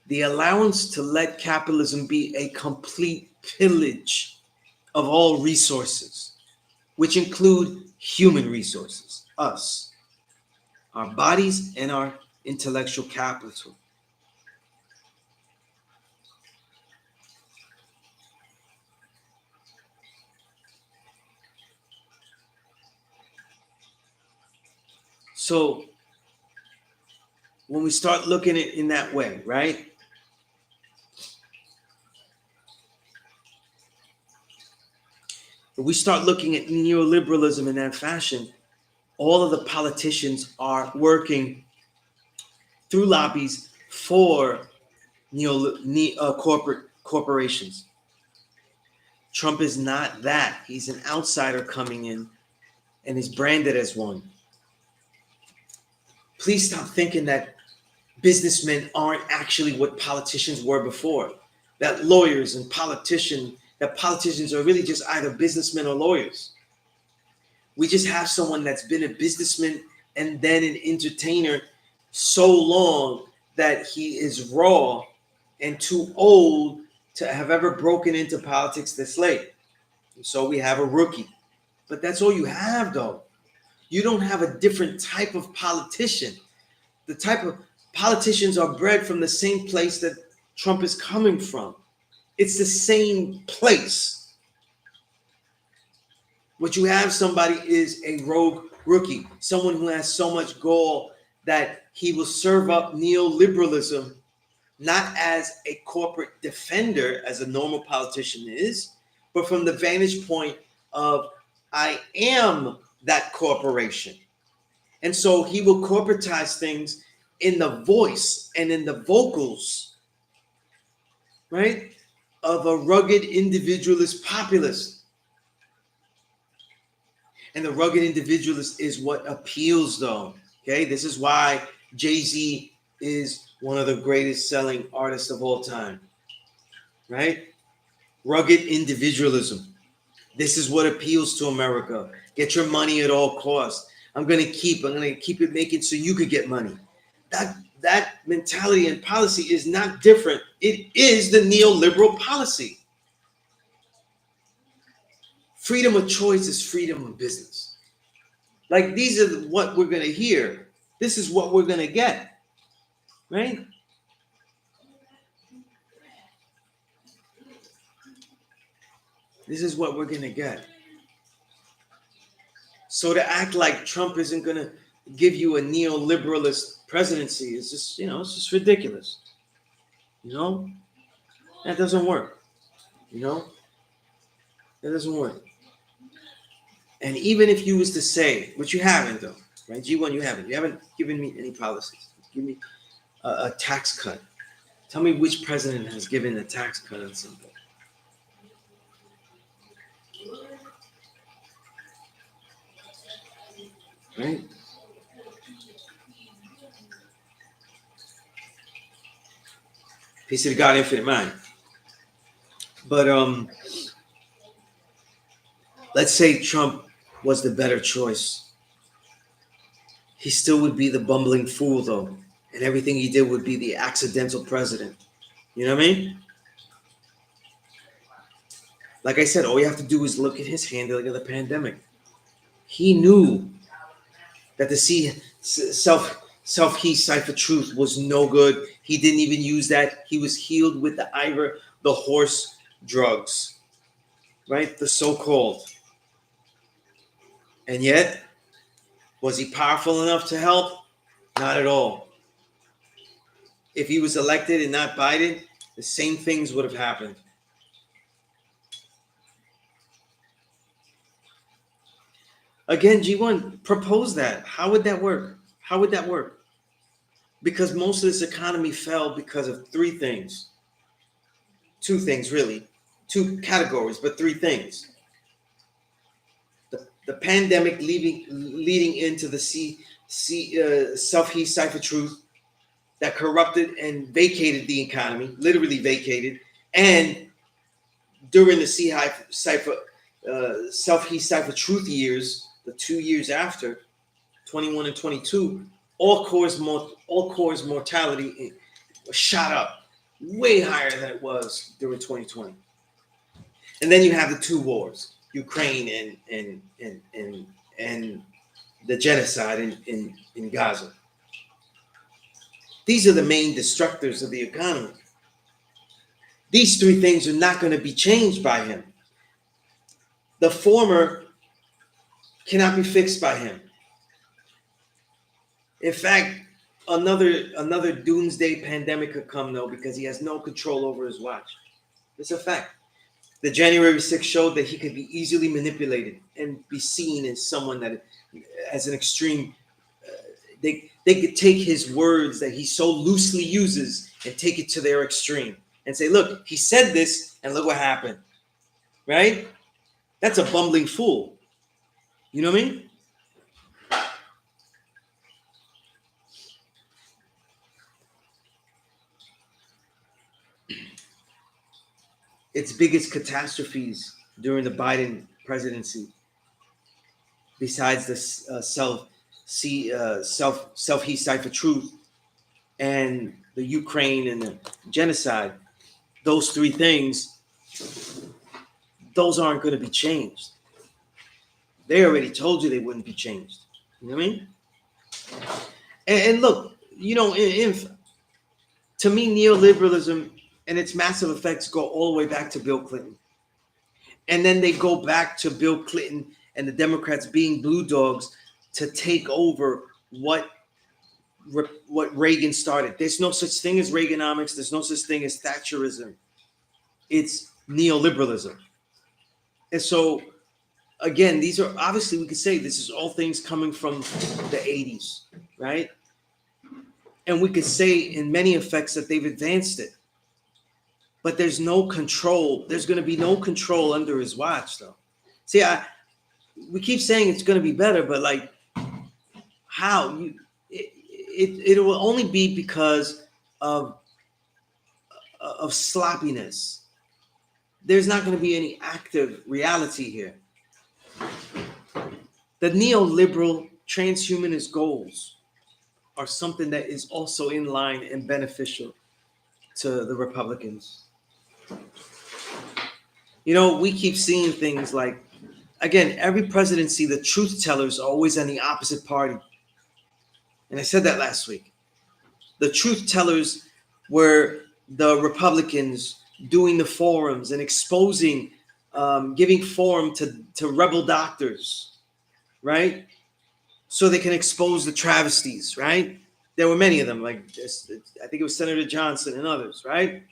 The allowance to let capitalism be a complete pillage of all resources, which include human resources, us, our bodies, and our intellectual capital. So when we start looking at it in that way, right? If we start looking at neoliberalism in that fashion, all of the politicians are working through lobbies for corporations. Trump is not that. He's an outsider coming in and is branded as one. Please stop thinking that businessmen aren't actually what politicians were before. That lawyers and politicians are really just either businessmen or lawyers. We just have someone that's been a businessman and then an entertainer so long that he is raw and too old to have ever broken into politics this late. And so we have a rookie. But that's all you have, though. You don't have a different type of politician. The type of politicians are bred from the same place that Trump is coming from. It's the same place. What you have somebody is a rogue rookie, someone who has so much gall that he will serve up neoliberalism, not as a corporate defender, as a normal politician is, but from the vantage point of, I am that corporation. And so he will corporatize things in the voice and in the vocals, right, of a rugged individualist populist. And the rugged individualist is what appeals, though. Okay, this is why Jay-Z is one of the greatest selling artists of all time, right? Rugged individualism. This is what appeals to America. Get your money at all costs. I'm gonna keep it making so you could get money. That mentality and policy is not different. It is the neoliberal policy. Freedom of choice is freedom of business. Like, these are what we're going to hear. This is what we're going to get, right? This is what we're going to get. So to act like Trump isn't going to give you a neoliberalist presidency is just, it's just ridiculous. That doesn't work. That doesn't work. And even if you was to say, which you haven't, though, right? G1, you haven't given me any policies. Give me a tax cut. Tell me which president has given a tax cut on something. Right? Peace to the God, infinite mind. But let's say Trump was the better choice. He still would be the bumbling fool, though, and everything he did would be the accidental president. You know what I mean? Like I said, all you have to do is look at his handling of the pandemic. He knew that the self-he cipher truth was no good. He didn't even use that. He was healed with the horse drugs, right? The so-called. And yet, was he powerful enough to help? Not at all. If he was elected and not Biden, the same things would have happened. Again, G1, propose that. How would that work? How would that work? Because most of this economy fell because of three things. Two things, really. Two categories, but three things. The pandemic leading into the self-he cipher truth that corrupted and vacated the economy, literally vacated, and during the Self-He Cipher Truth years, the 2 years after, 21 and 22, all cause mortality shot up way higher than it was during 2020. And then you have the two wars, Ukraine and the genocide in Gaza. These are the main destructors of the economy. These three things are not going to be changed by him. The former cannot be fixed by him. In fact, another doomsday pandemic could come, though, because he has no control over his watch. It's a fact. The January 6th showed that he could be easily manipulated and be seen as someone that as an extreme. They could take his words that he so loosely uses and take it to their extreme and say, look, he said this and look what happened. Right? That's a bumbling fool. You know what I mean? Its biggest catastrophes during the Biden presidency, besides the Self-He Cipher Truth and the Ukraine and the genocide, those three things, those aren't going to be changed. They already told you they wouldn't be changed. You know what I mean? And look, to me, neoliberalism and its massive effects go all the way back to Bill Clinton. And then they go back to Bill Clinton and the Democrats being blue dogs to take over what Reagan started. There's no such thing as Reaganomics. There's no such thing as Thatcherism. It's neoliberalism. And so, again, these are obviously, we could say this is all things coming from the 80s, right? And we could say in many effects that they've advanced it. But there's no control. There's going to be no control under his watch, though. See, we keep saying it's going to be better, but like, how? It will only be because of sloppiness. There's not going to be any active reality here. The neoliberal transhumanist goals are something that is also in line and beneficial to the Republicans. We keep seeing things like, again, every presidency, the truth tellers are always on the opposite party. And I said that last week. The truth tellers were the Republicans doing the forums and exposing, giving forum to rebel doctors, right? So they can expose the travesties, right? There were many of them, like I think it was Senator Johnson and others, right?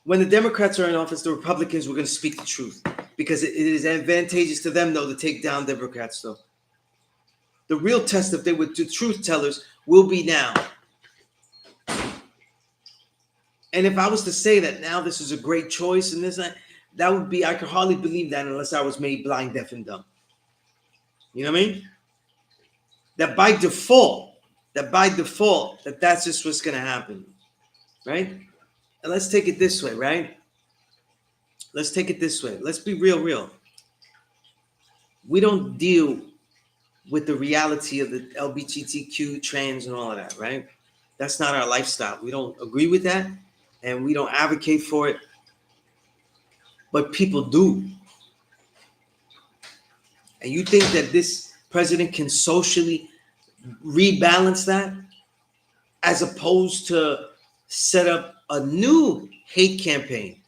When the Democrats are in office, the Republicans were going to speak the truth because it is advantageous to them, though, to take down Democrats, though. The real test, if they were the truth tellers, will be now. And if I was to say that now this is a great choice and this, that would be, I could hardly believe that unless I was made blind, deaf, and dumb. You know what I mean? That by default, that's just what's going to happen, right? And let's take it this way, right? Let's take it this way. Let's be real. We don't deal with the reality of the LGBTQ, trans, and all of that, right? That's not our lifestyle. We don't agree with that, and we don't advocate for it. But people do. And you think that this president can socially rebalance that as opposed to set up a new hate campaign,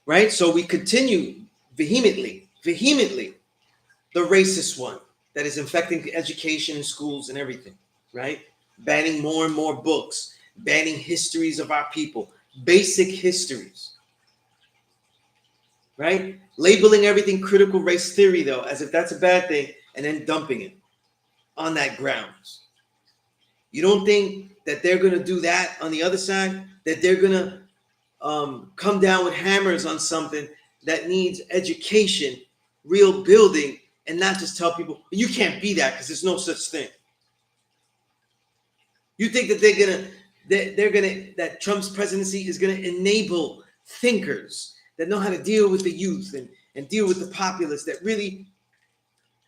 right? So we continue vehemently, the racist one that is infecting education in schools and everything, right? Banning more and more books, banning histories of our people, basic histories, right? Labeling everything critical race theory, though, as if that's a bad thing, and then dumping it on that grounds. You don't think that they're going to do that on the other side? That they're going to come down with hammers on something that needs education, real building, and not just tell people, you can't be that because there's no such thing. You think that that Trump's presidency is going to enable thinkers that know how to deal with the youth and deal with the populace that really,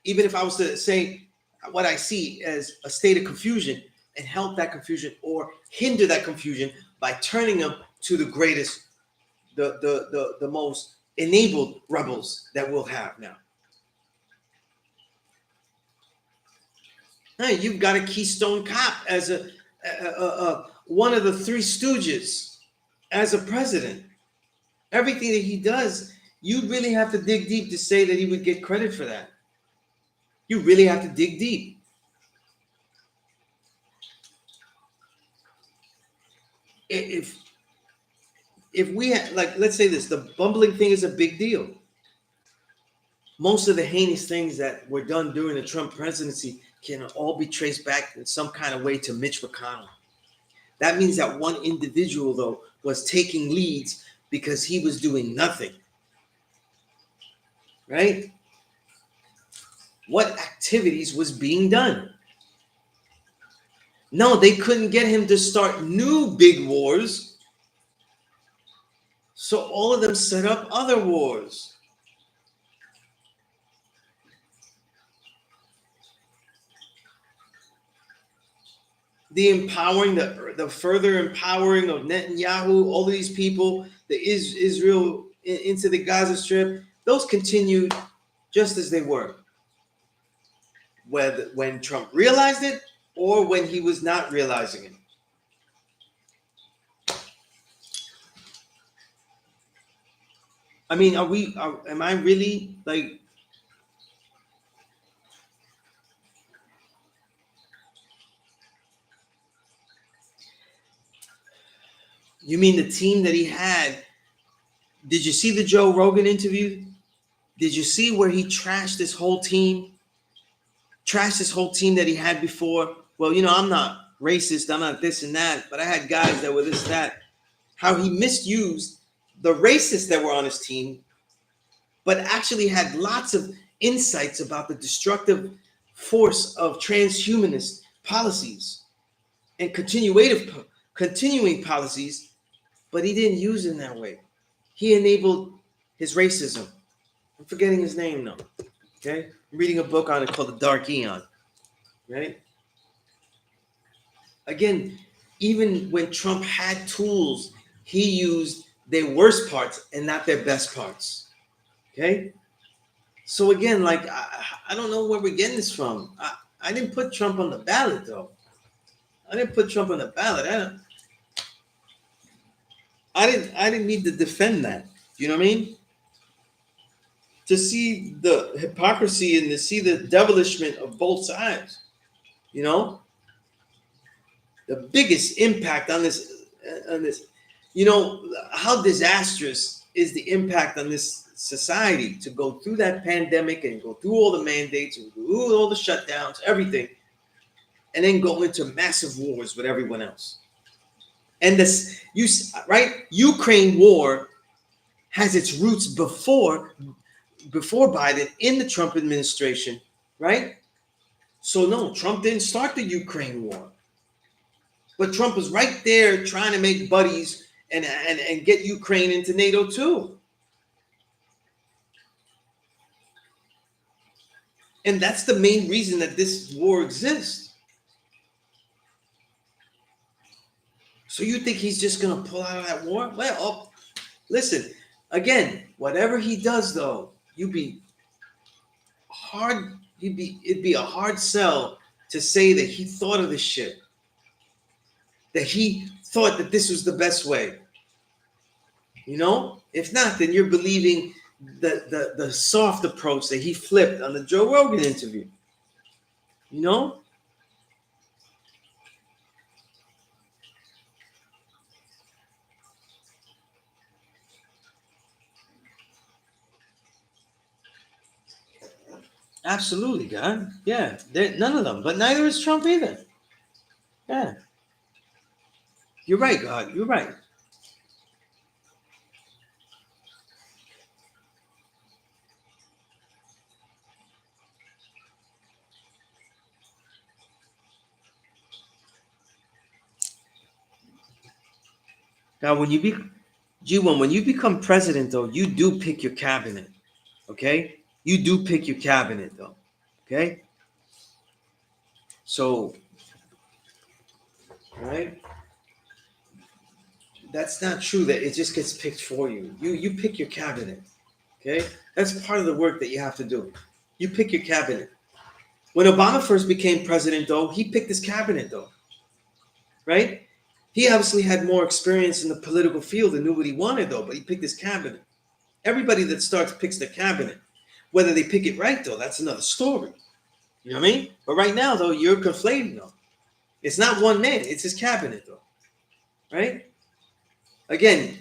even if I was to say what I see as a state of confusion, and help that confusion or hinder that confusion by turning them to the greatest, the most enabled rebels that we'll have now. Hey, you've got a Keystone Cop as one of the Three Stooges as a president. Everything that he does, you really have to dig deep to say that he would get credit for that. You really have to dig deep. If we had, like, let's say this, the bumbling thing is a big deal. Most of the heinous things that were done during the Trump presidency can all be traced back in some kind of way to Mitch McConnell. That means that one individual, though, was taking leads because he was doing nothing. Right? What activities was being done? No, they couldn't get him to start new big wars. So all of them set up other wars. The empowering, the further empowering of Netanyahu, all of these people, the Israel into the Gaza Strip, those continued just as they were. Whether when Trump realized it or when he was not realizing it. I mean, am I really like, you mean the team that he had? Did you see the Joe Rogan interview? Did you see where he trashed this whole team? Trashed this whole team that he had before? Well, I'm not racist, I'm not this and that, but I had guys that were this, that. How he misused the racists that were on his team, but actually had lots of insights about the destructive force of transhumanist policies and continuing policies, but he didn't use it in that way. He enabled his racism. I'm forgetting his name now. Okay? I'm reading a book on it called The Dark Aeon. Right? Again, even when Trump had tools, he used their worst parts and not their best parts. Okay? So again, like, I don't know where we're getting this from. I didn't put Trump on the ballot, though. I didn't put Trump on the ballot. I didn't need to defend that. You know what I mean? To see the hypocrisy and to see the devilishment of both sides. The biggest impact on this, how disastrous is the impact on this society to go through that pandemic and go through all the mandates and go through all the shutdowns, everything, and then go into massive wars with everyone else. And Ukraine war has its roots before Biden in the Trump administration, right? So no, Trump didn't start the Ukraine war. But Trump was right there trying to make buddies and get Ukraine into NATO too. And that's the main reason that this war exists. So you think he's just going to pull out of that war? Well, listen, again, whatever he does, though, it'd be a hard sell to say that he thought of this shit. That he thought that this was the best way. If not, then you're believing the soft approach that he flipped on the Joe Rogan interview. Absolutely, God. Yeah, none of them. But neither is Trump either. Yeah. You're right, God. You're right. God, when you G1, when you become president, though, you do pick your cabinet. Okay? You do pick your cabinet, though. Okay? So, right? That's not true that it just gets picked for you. You pick your cabinet. Okay? That's part of the work that you have to do. You pick your cabinet. When Obama first became president, though, he picked his cabinet, though. Right? He obviously had more experience in the political field and knew what he wanted, though, but he picked his cabinet. Everybody that starts picks their cabinet. Whether they pick it right, though, that's another story. You know what I mean? But right now, though, you're conflating, though. It's not one man, it's his cabinet, though. Right? Again,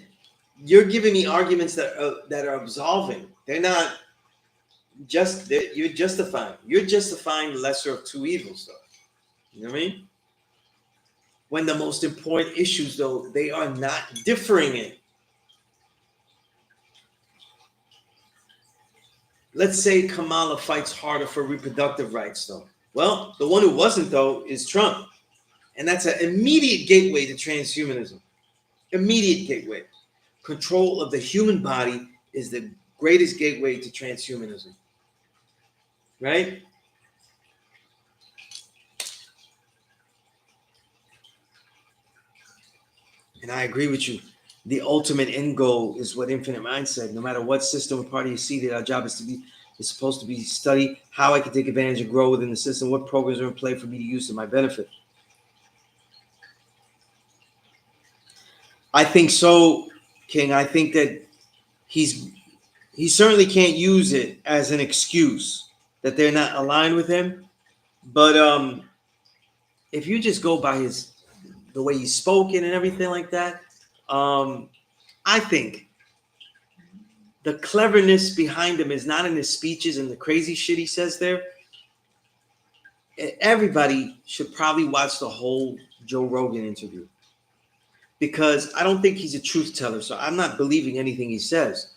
you're giving me arguments that are absolving. They're not just, you're justifying. You're justifying the lesser of two evils, though. You know what I mean? When the most important issues, though, they are not differing in. Let's say Kamala fights harder for reproductive rights, though. Well, the one who wasn't, though, is Trump. And that's an immediate gateway to transhumanism. Immediate gateway. Control of the human body is the greatest gateway to transhumanism. Right? And I agree with you. The ultimate end goal is what Infinite Mind said. No matter what system or party you see, that our job is supposed to be study how I can take advantage and grow within the system, what programs are in play for me to use to my benefit. I think so, King. I think that he certainly can't use it as an excuse that they're not aligned with him. But if you just go by the way he's spoken and everything like that, I think the cleverness behind him is not in his speeches and the crazy shit he says there. Everybody should probably watch the whole Joe Rogan interview, because I don't think he's a truth teller. So I'm not believing anything he says.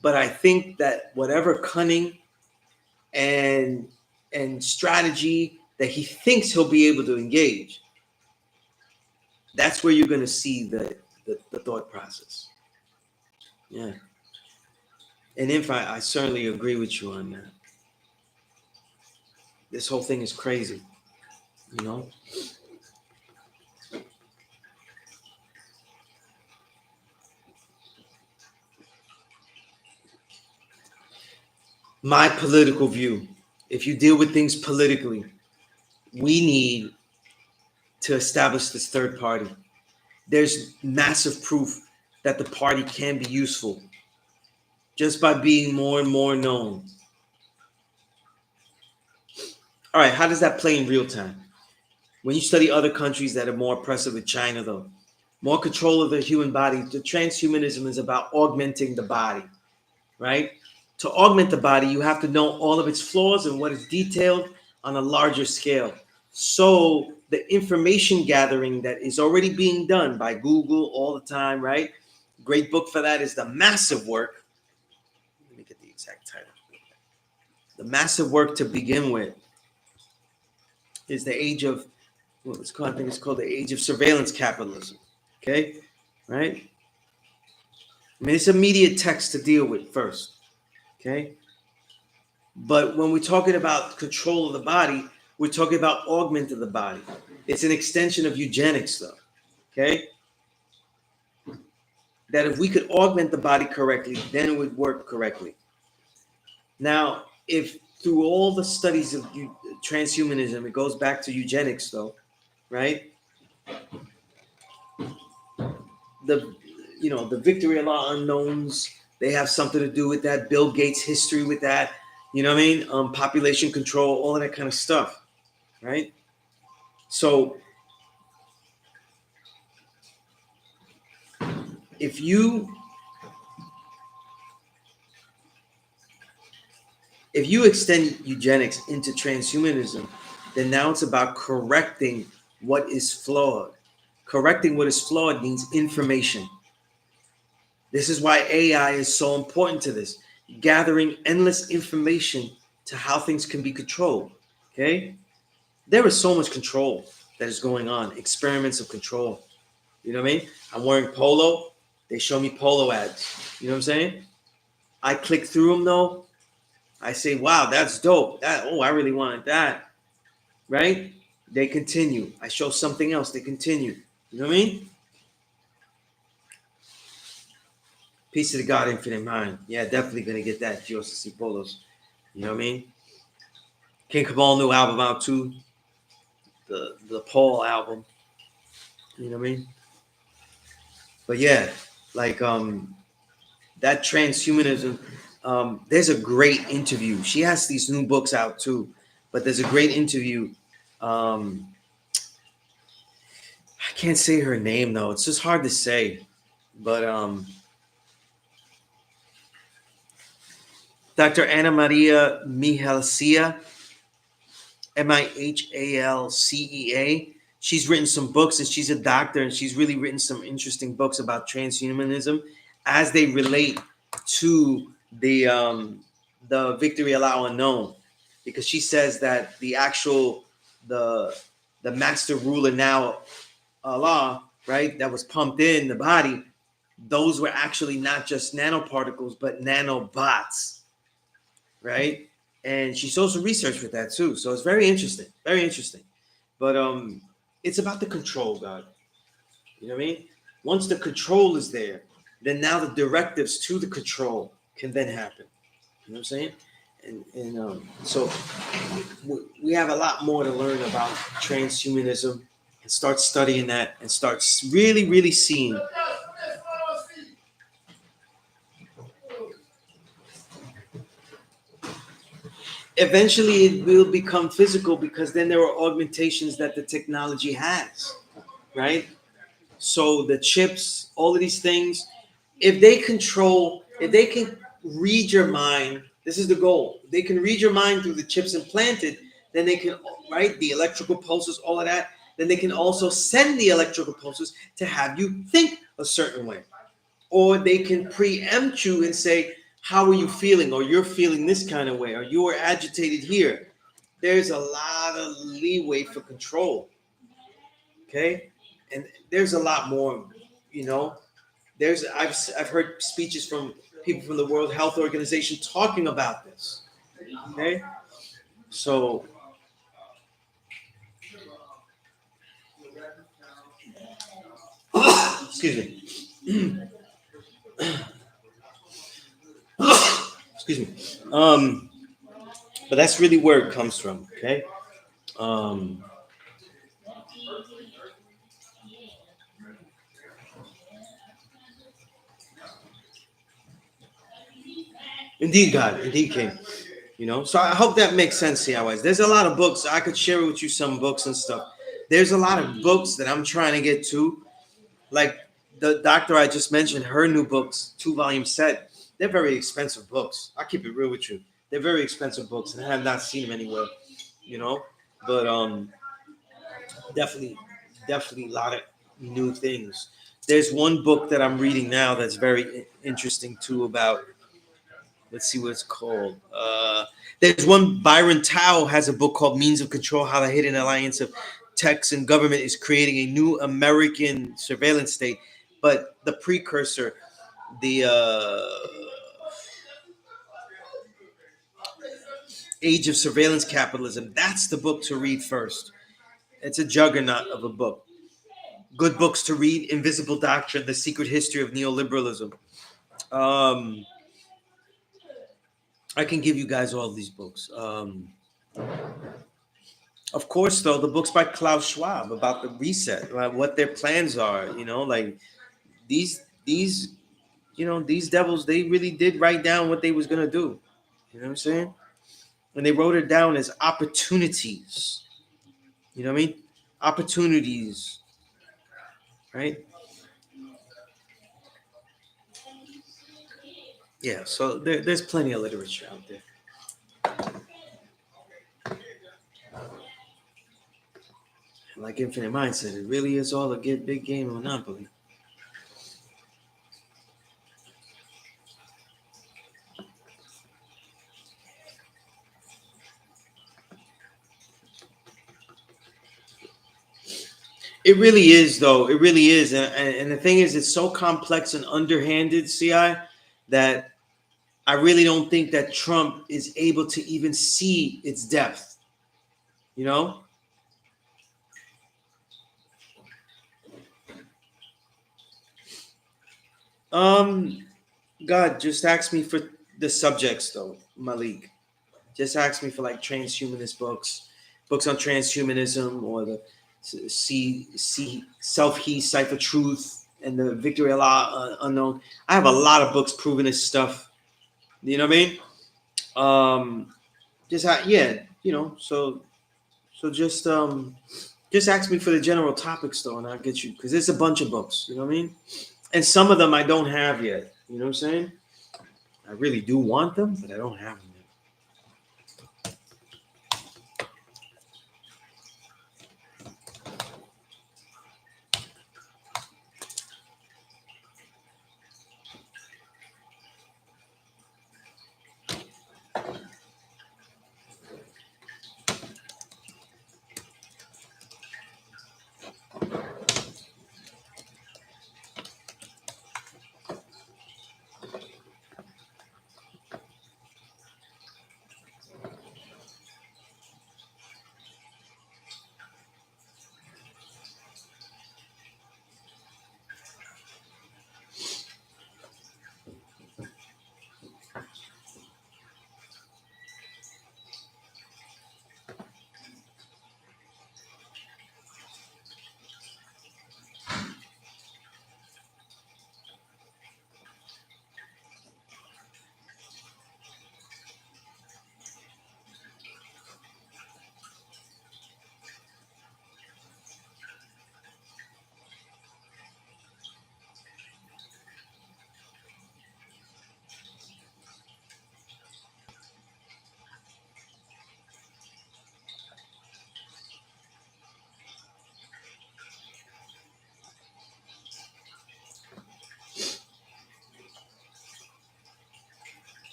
But I think that whatever cunning and strategy that he thinks he'll be able to engage, that's where you're going to see the thought process. Yeah. And if I certainly agree with you on that. This whole thing is crazy, you know? My political view, if you deal with things politically, we need to establish this third party. There's massive proof that the party can be useful just by being more and more known. All right, how does that play in real time? When you study other countries that are more oppressive, with China, though, more control of the human body, the transhumanism is about augmenting the body, right? To augment the body, you have to know all of its flaws and what is detailed on a larger scale. So the information gathering that is already being done by Google all the time, right? Great book for that is The Massive Work. Let me get the exact title. The Massive Work, to begin with, is the age of, well, it's called, I think it's called the age of surveillance capitalism. Okay, right? I mean, it's immediate text to deal with first. Okay, but when we're talking about control of the body, we're talking about augment of the body. It's an extension of eugenics, though. Okay, that if we could augment the body correctly, then it would work correctly. Now, if through all the studies of transhumanism, it goes back to eugenics, though, right? The Victory of Law Unknowns, they have something to do with that. Bill Gates' history with that, you know what I mean? Population control, all of that kind of stuff, right? So if you extend eugenics into transhumanism, then now it's about correcting what is flawed. Correcting what is flawed means information. This is why AI is so important to this, gathering endless information to how things can be controlled. Okay? There is so much control that is going on, experiments of control. You know what I mean? I'm wearing polo. They show me polo ads. You know what I'm saying? I click through them though. I say, wow, that's dope. I really wanted that. Right? They continue. I show something else. They continue. You know what I mean? Peace to the God, infinite mind. Yeah, definitely gonna get that. Joseph Polos. You know what I mean? King Cabal new album out too. The Paul album. You know what I mean? But yeah, like that transhumanism. There's a great interview. She has these new books out too, but there's a great interview. Um, I can't say her name though. It's just hard to say. But Dr. Anna Maria Mihalcea, Mihalcea. She's written some books, and she's a doctor, and she's really written some interesting books about transhumanism as they relate to the victory allow unknown, because she says that the the master ruler now Allah, right, that was pumped in the body, those were actually not just nanoparticles but nanobots, right? And she shows some research with that too. So it's very interesting, very interesting. But it's about the control, God. You know what I mean? Once the control is there, then now the directives to the control can then happen. You know what I'm saying? And so we have a lot more to learn about transhumanism, and start studying that, and start really, really seeing. Eventually, it will become physical, because then there are augmentations that the technology has, right? So the chips, all of these things, if they can read your mind, this is the goal. They can read your mind through the chips implanted, then they can, right? The electrical pulses, all of that. Then they can also send the electrical pulses to have you think a certain way. Or they can preempt you and say, how are you feeling? Or you're feeling this kind of way, or you are agitated here. There's a lot of leeway for control. Okay. And there's a lot more, you know. I've heard speeches from people from the World Health Organization talking about this. Okay. So excuse me. Excuse me. But that's really where it comes from. Okay. Um, Indeed, God, indeed, King. You know, so I hope that makes sense here. Otherwise, there's a lot of books I could share with you, some books and stuff. There's a lot of books that I'm trying to get to, like the doctor I just mentioned. Her new books, 2 volume set. They're very expensive books. I keep it real with you. They're very expensive books, and I have not seen them anywhere. You know, but definitely, definitely a lot of new things. There's one book that I'm reading now that's very interesting too, about, let's see what it's called. There's one, Byron Tao has a book called Means of Control: How the Hidden Alliance of Techs and Government is Creating a New American Surveillance State. But the precursor, the Age of Surveillance Capitalism, that's the book to read first. It's a juggernaut of a book. Good books to read: Invisible Doctrine, The Secret History of Neoliberalism. Um, I can give you guys all these books. Of course, though, the books by Klaus Schwab about the reset, what their plans are, like these, these devils, they really did write down what they was gonna do. You know what I'm saying? And they wrote it down as opportunities. You know what I mean? Opportunities, right? Yeah. So there's plenty of literature out there. And like Infinite Mindset, it really is all a big game of Monopoly. It really is, though. It really is, and the thing is, it's so complex and underhanded, Ci, that I really don't think that Trump is able to even see its depth. You know? Um, God, just ask me for the subjects, though, Malik. Just ask me for like transhumanist books, books on transhumanism, or the see self he cipher truth and the victory Allah unknown. I have a lot of books proving this stuff. You know what I mean? Yeah, so just ask me for the general topics though, and I'll get you because it's a bunch of books. You know what I mean? And some of them I don't have yet. You know what I'm saying? I really do want them, but I don't have them yet.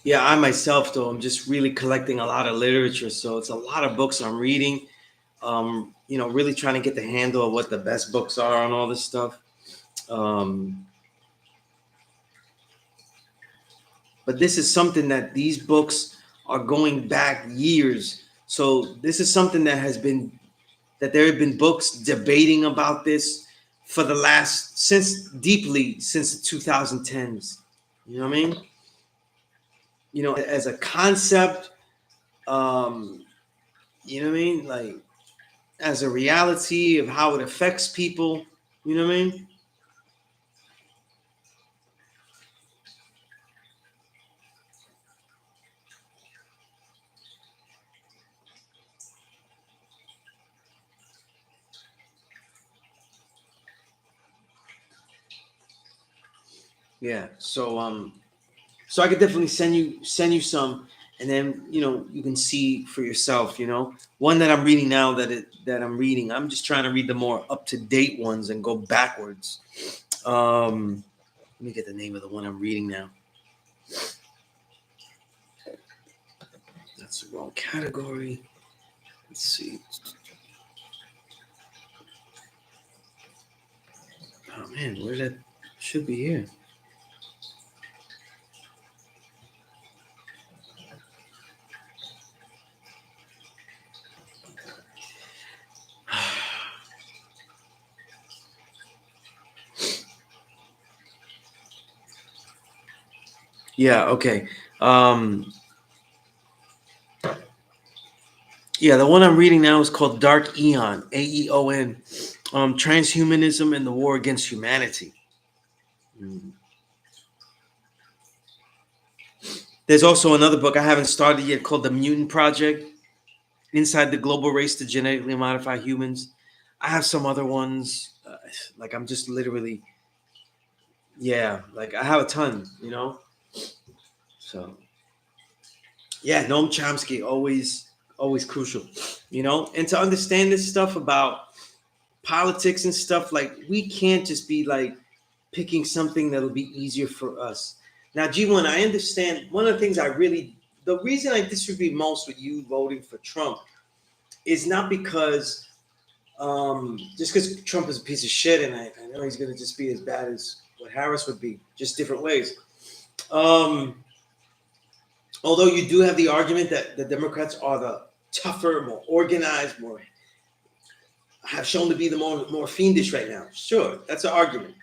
Yeah, I myself though, I'm just really collecting a lot of literature, so it's a lot of books I'm reading. Really trying to get the handle of what the best books are on all this stuff. Um, but this is something that these books are going back years. So this is something that there have been books debating about this for the last since the 2010s. You know what I mean? As a concept, um, you know what I mean? Like as a reality of how it affects people. You know what I mean? Yeah. So I could definitely send you some, and then you can see for yourself. One that I'm reading now that I'm reading. I'm just trying to read the more up to date ones and go backwards. Let me get the name of the one I'm reading now. That's the wrong category. Let's see. Oh man, where that should be here. Yeah, okay. Yeah, the one I'm reading now is called Dark Eon, Aeon, Transhumanism and the War Against Humanity. Mm. There's also another book I haven't started yet called The Mutant Project, Inside the Global Race to Genetically Modify Humans. I have some other ones. Like I'm just literally, yeah, like I have a ton. So yeah, Noam Chomsky always crucial, and to understand this stuff about politics and stuff, like we can't just be like picking something that'll be easier for us. Now, G1, I understand one of the things the reason I disagree most with you voting for Trump is not because Just because Trump is a piece of shit, and I know he's going to just be as bad as what Harris would be, just different ways. Um, Although you do have the argument that the Democrats are the tougher, more organized, more have shown to be the more fiendish right now. Sure, that's an argument.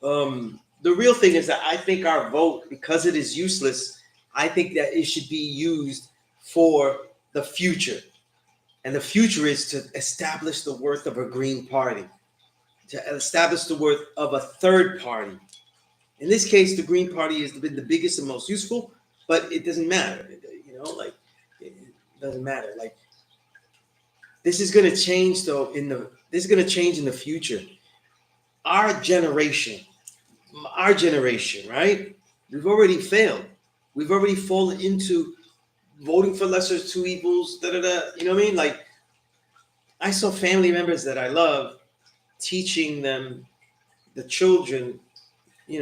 The real thing is that I think our vote, because it is useless, I think that it should be used for the future. And the future is to establish the worth of a Green Party, to establish the worth of a third party. In this case, the Green Party has been the biggest and most useful, but it doesn't matter. It doesn't matter. Like, this is going to change, though. This is going to change in the future. Our generation, right? We've already failed. We've already fallen into voting for lesser of two evils. You know what I mean? Like, I saw family members that I love teaching them, the children, you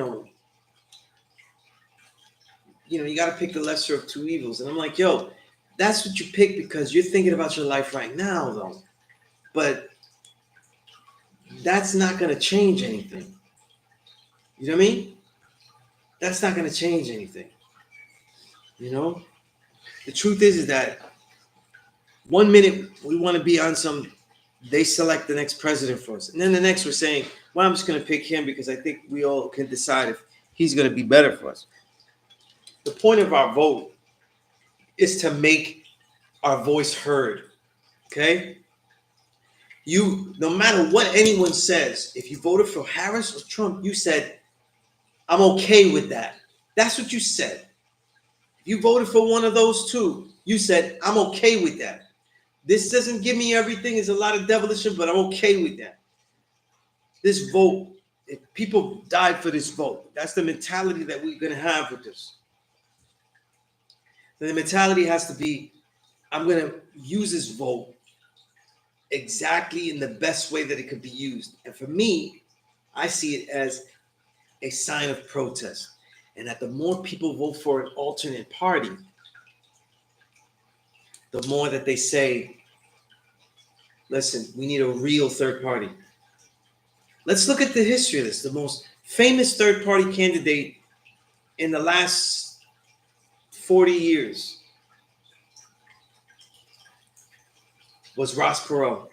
got to pick the lesser of two evils. And I'm like, yo, that's what you pick because you're thinking about your life right now, though. But that's not going to change anything. You know what I mean? That's not going to change anything. The truth is that 1 minute we want to be on they select the next president for us. And then the next we're saying, well, I'm just going to pick him because I think we all can decide if he's going to be better for us. The point of our vote is to make our voice heard, okay? No matter what anyone says, if you voted for Harris or Trump, you said, I'm okay with that. That's what you said. If you voted for one of those two, you said, I'm okay with that. This doesn't give me everything. It's a lot of devilish, but I'm okay with that. This vote, if people died for this vote, that's the mentality that we're going to have with this. The mentality has to be, I'm going to use this vote exactly in the best way that it could be used. And for me, I see it as a sign of protest. And that the more people vote for an alternate party, the more that they say, listen, we need a real third party. Let's look at the history of this. The most famous third party candidate in the last 40 years was Ross Perot.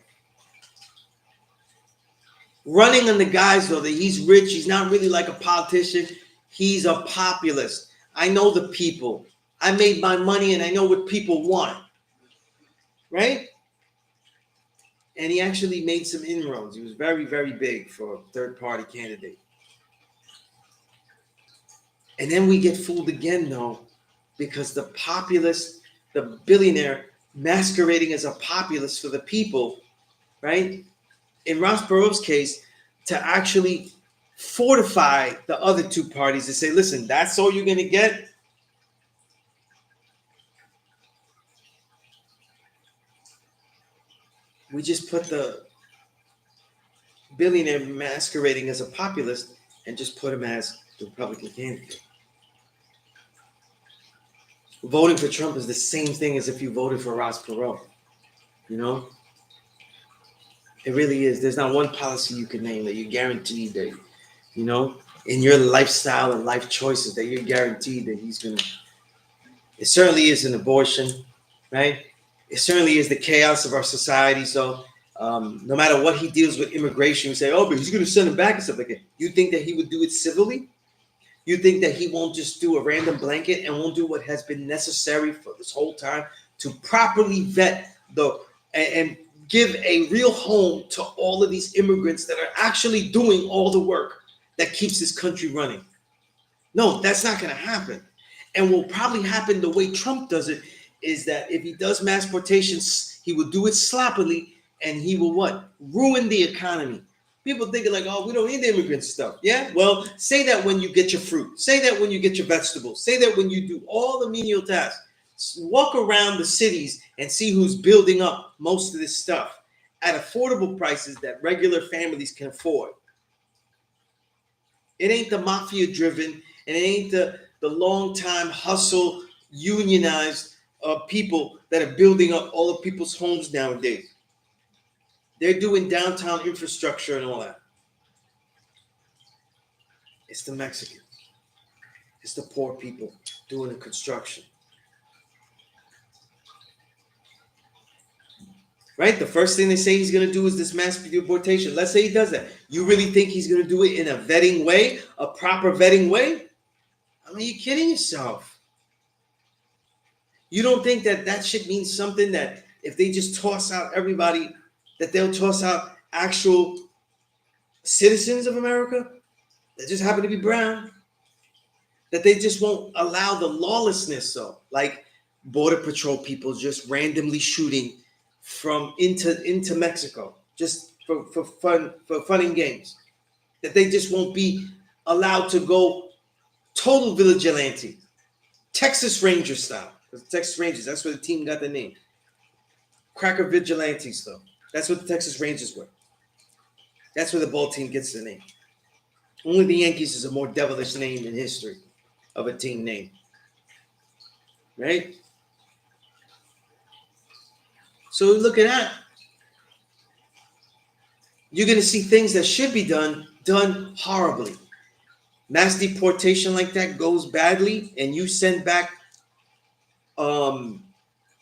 Running on the guise, though, that he's rich, he's not really like a politician, he's a populist. I know the people. I made my money and I know what people want. Right? And he actually made some inroads. He was very, very big for a third-party candidate. And then we get fooled again, though, because the populist, the billionaire, masquerading as a populist for the people, right? In Ross Perot's case, to actually fortify the other two parties to say, listen, that's all you're going to get. We just put the billionaire masquerading as a populist and just put him as the Republican candidate. Voting for Trump is the same thing as if you voted for Ross Perot. It really is. There's not one policy you can name that you're guaranteed that, in your lifestyle and life choices that you're guaranteed that he's going to. It certainly is an abortion, right? It certainly is the chaos of our society. So no matter what he deals with immigration, we say, oh, but he's going to send him back and stuff like that. You think that he would do it civilly? You think that he won't just do a random blanket and won't do what has been necessary for this whole time to properly vet and give a real home to all of these immigrants that are actually doing all the work that keeps this country running? No, that's not going to happen. And will probably happen the way Trump does it is that if he does mass deportation, he will do it sloppily and he will what? Ruin the economy. People thinking like, oh, we don't need the immigrant stuff. Yeah, well, say that when you get your fruit. Say that when you get your vegetables. Say that when you do all the menial tasks. Walk around the cities and see who's building up most of this stuff at affordable prices that regular families can afford. It ain't the mafia-driven, and it ain't the long-time hustle, unionized people that are building up all of people's homes nowadays. They're doing downtown infrastructure and all that. It's the Mexicans. It's the poor people doing the construction. Right? The first thing they say he's going to do is this mass deportation. Let's say he does that. You really think he's going to do it in a vetting way, a proper vetting way? I mean, you're kidding yourself. You don't think that that shit means something, that if they just toss out everybody, that they'll toss out actual citizens of America that just happen to be brown? That they just won't allow the lawlessness, so like Border Patrol people just randomly shooting from into Mexico just for fun and games, that they just won't be allowed to go total vigilante, Texas Ranger style. The Texas Rangers, that's where the team got the name. Cracker Vigilantes, though. That's what the Texas Rangers were. That's where the ball team gets the name. Only the Yankees is a more devilish name in history of a team name. Right? So look at that. You're going to see things that should be done horribly. Mass deportation like that goes badly, and you send back a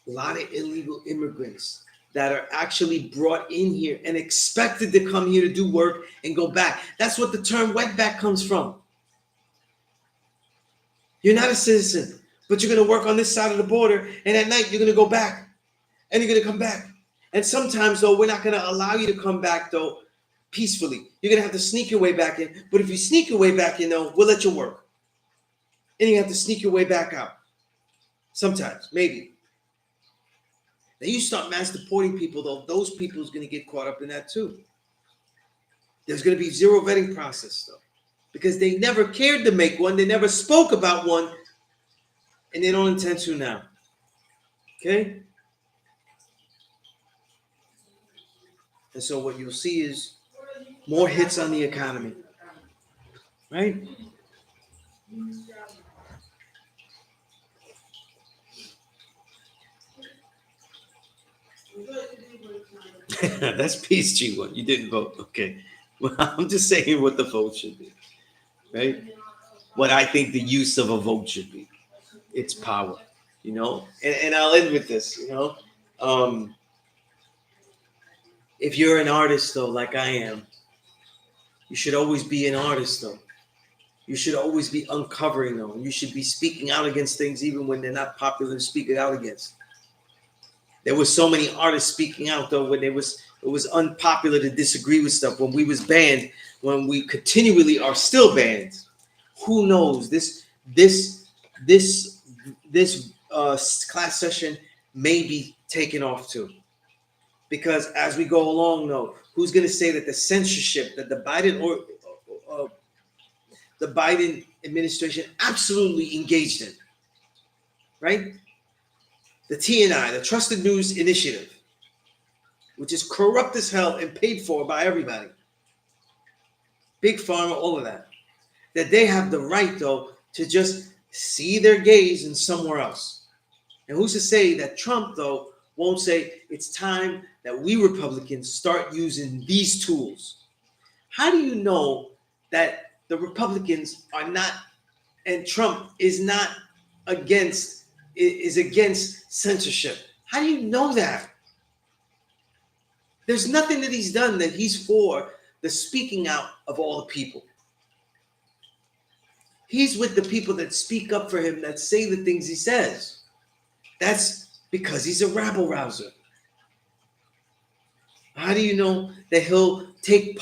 lot of illegal immigrants that are actually brought in here and expected to come here to do work and go back. That's what the term wetback comes from. You're not a citizen, but you're going to work on this side of the border, and at night you're going to go back, and you're going to come back. And sometimes, though, we're not going to allow you to come back, though, peacefully. You're going to have to sneak your way back in. But if you sneak your way back in, though, we'll let you work. And you have to sneak your way back out. Sometimes, maybe. Then you start mass deporting people, though, those people is going to get caught up in that, too. There's going to be zero vetting process, though, because they never cared to make one. They never spoke about one, and they don't intend to now. Okay? And so what you'll see is more hits on the economy, right? That's Peace G1. You didn't vote. Okay. Well, I'm just saying what the vote should be, right? What I think the use of a vote should be. It's power, you know? And I'll end with this, you know? If you're an artist, though, like I am, you should always be an artist, though. You should always be uncovering, though. You should be speaking out against things even when they're not popular to speak it out against. There were so many artists speaking out, though, when it was unpopular to disagree with stuff, when we was banned, when we continually are still banned. Who knows? This class session may be taken off too. Because as we go along, though, who's going to say that the censorship that the Biden administration absolutely engaged in, right? The TNI, the Trusted News Initiative, which is corrupt as hell and paid for by everybody, Big Pharma, all of that, that they have the right, though, to just see their gaze in somewhere else. And who's to say that Trump, though, won't say it's time that we Republicans start using these tools? How do you know that the Republicans are not, and Trump is not against censorship? How do you know that? There's nothing that he's done that he's for the speaking out of all the people. He's with the people that speak up for him, that say the things he says. That's because he's a rabble rouser. How do you know that he'll take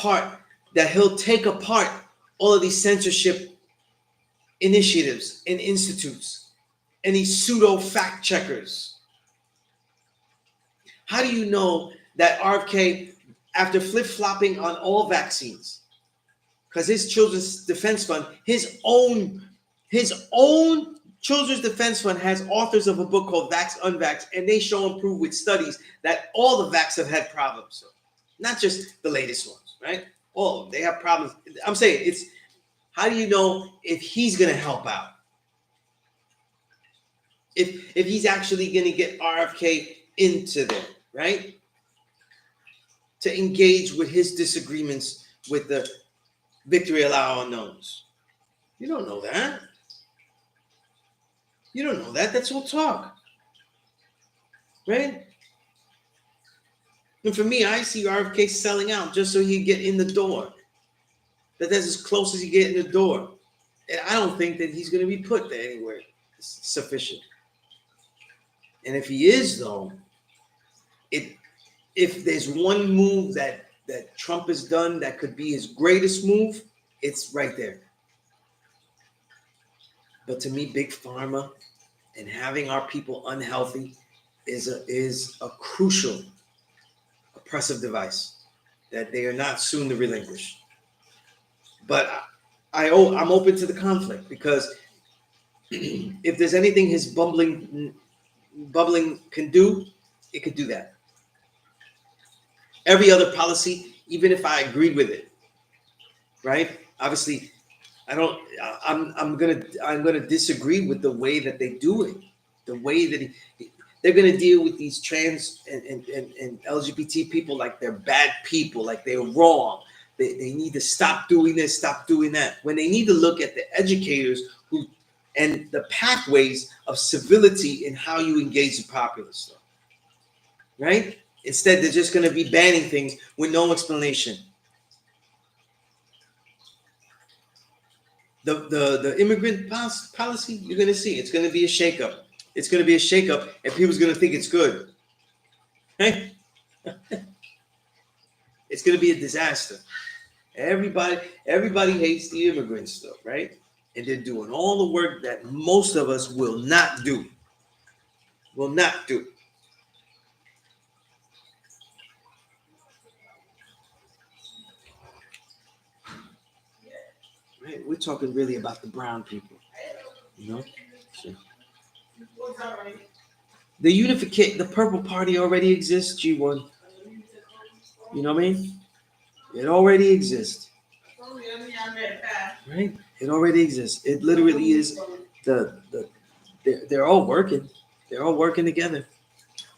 apart all of these censorship initiatives and institutes and these pseudo fact checkers? How do you know that RFK, after flip-flopping on all vaccines, because his Children's Defense Fund, his own Children's Defense Fund has authors of a book called Vax Unvax, and they show and prove with studies that all the vax have had problems. So not just the latest ones, right? All of them, they have problems. I'm saying it's, how do you know if he's going to help out? If he's actually going to get RFK into there, right? to engage with his disagreements with the victory allow unknowns. You don't know that. You don't know that. That's all talk. Right? And for me, I see RFK selling out just so he get in the door. That's as close as he get in the door. And I don't think that he's going to be put there anywhere sufficient. And if he is, though, if there's one move that Trump has done that could be his greatest move, it's right there. But to me, big pharma and having our people unhealthy is a crucial oppressive device that they are not soon to relinquish. But I'm open to the conflict because if there's anything his bubbling can do, it could do that. Every other policy, even if I agreed with it, right? Obviously, I'm gonna disagree with the way that they do it, the way that they're gonna deal with these trans and LGBT people like they're bad people, like they're wrong. They need to stop doing this, stop doing that. When they need to look at the educators and the pathways of civility in how you engage the populace, right? Instead, they're just going to be banning things with no explanation. The immigrant policy, you're going to see, it's going to be a shakeup. It's going to be a shakeup, and people's going to think it's good. Okay? It's going to be a disaster. Everybody hates the immigrants, though, right? And they're doing all the work that most of us will not do. Will not do. Right? We're talking really about the brown people. You know? So. The unification, the Purple Party already exists, G1. You know what I mean? It already exists. Right? It already exists. It literally is they're all working. They're all working together.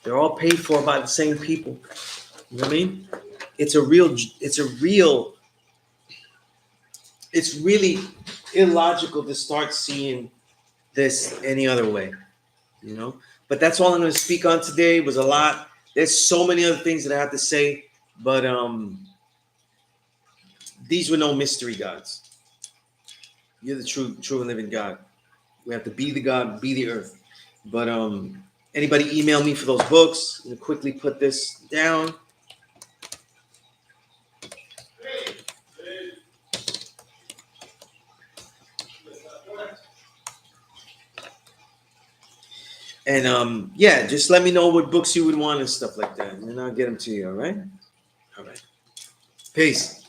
They're all paid for by the same people. You know what I mean? It's really illogical to start seeing this any other way. You know? But that's all I'm going to speak on today. It was a lot. There's so many other things that I have to say, but these were no mystery gods. You're the true and living God. We have to be the God, be the earth. But anybody email me for those books? I'm gonna quickly put this down. And yeah, just let me know what books you would want and stuff like that, and then I'll get them to you. All right. Peace.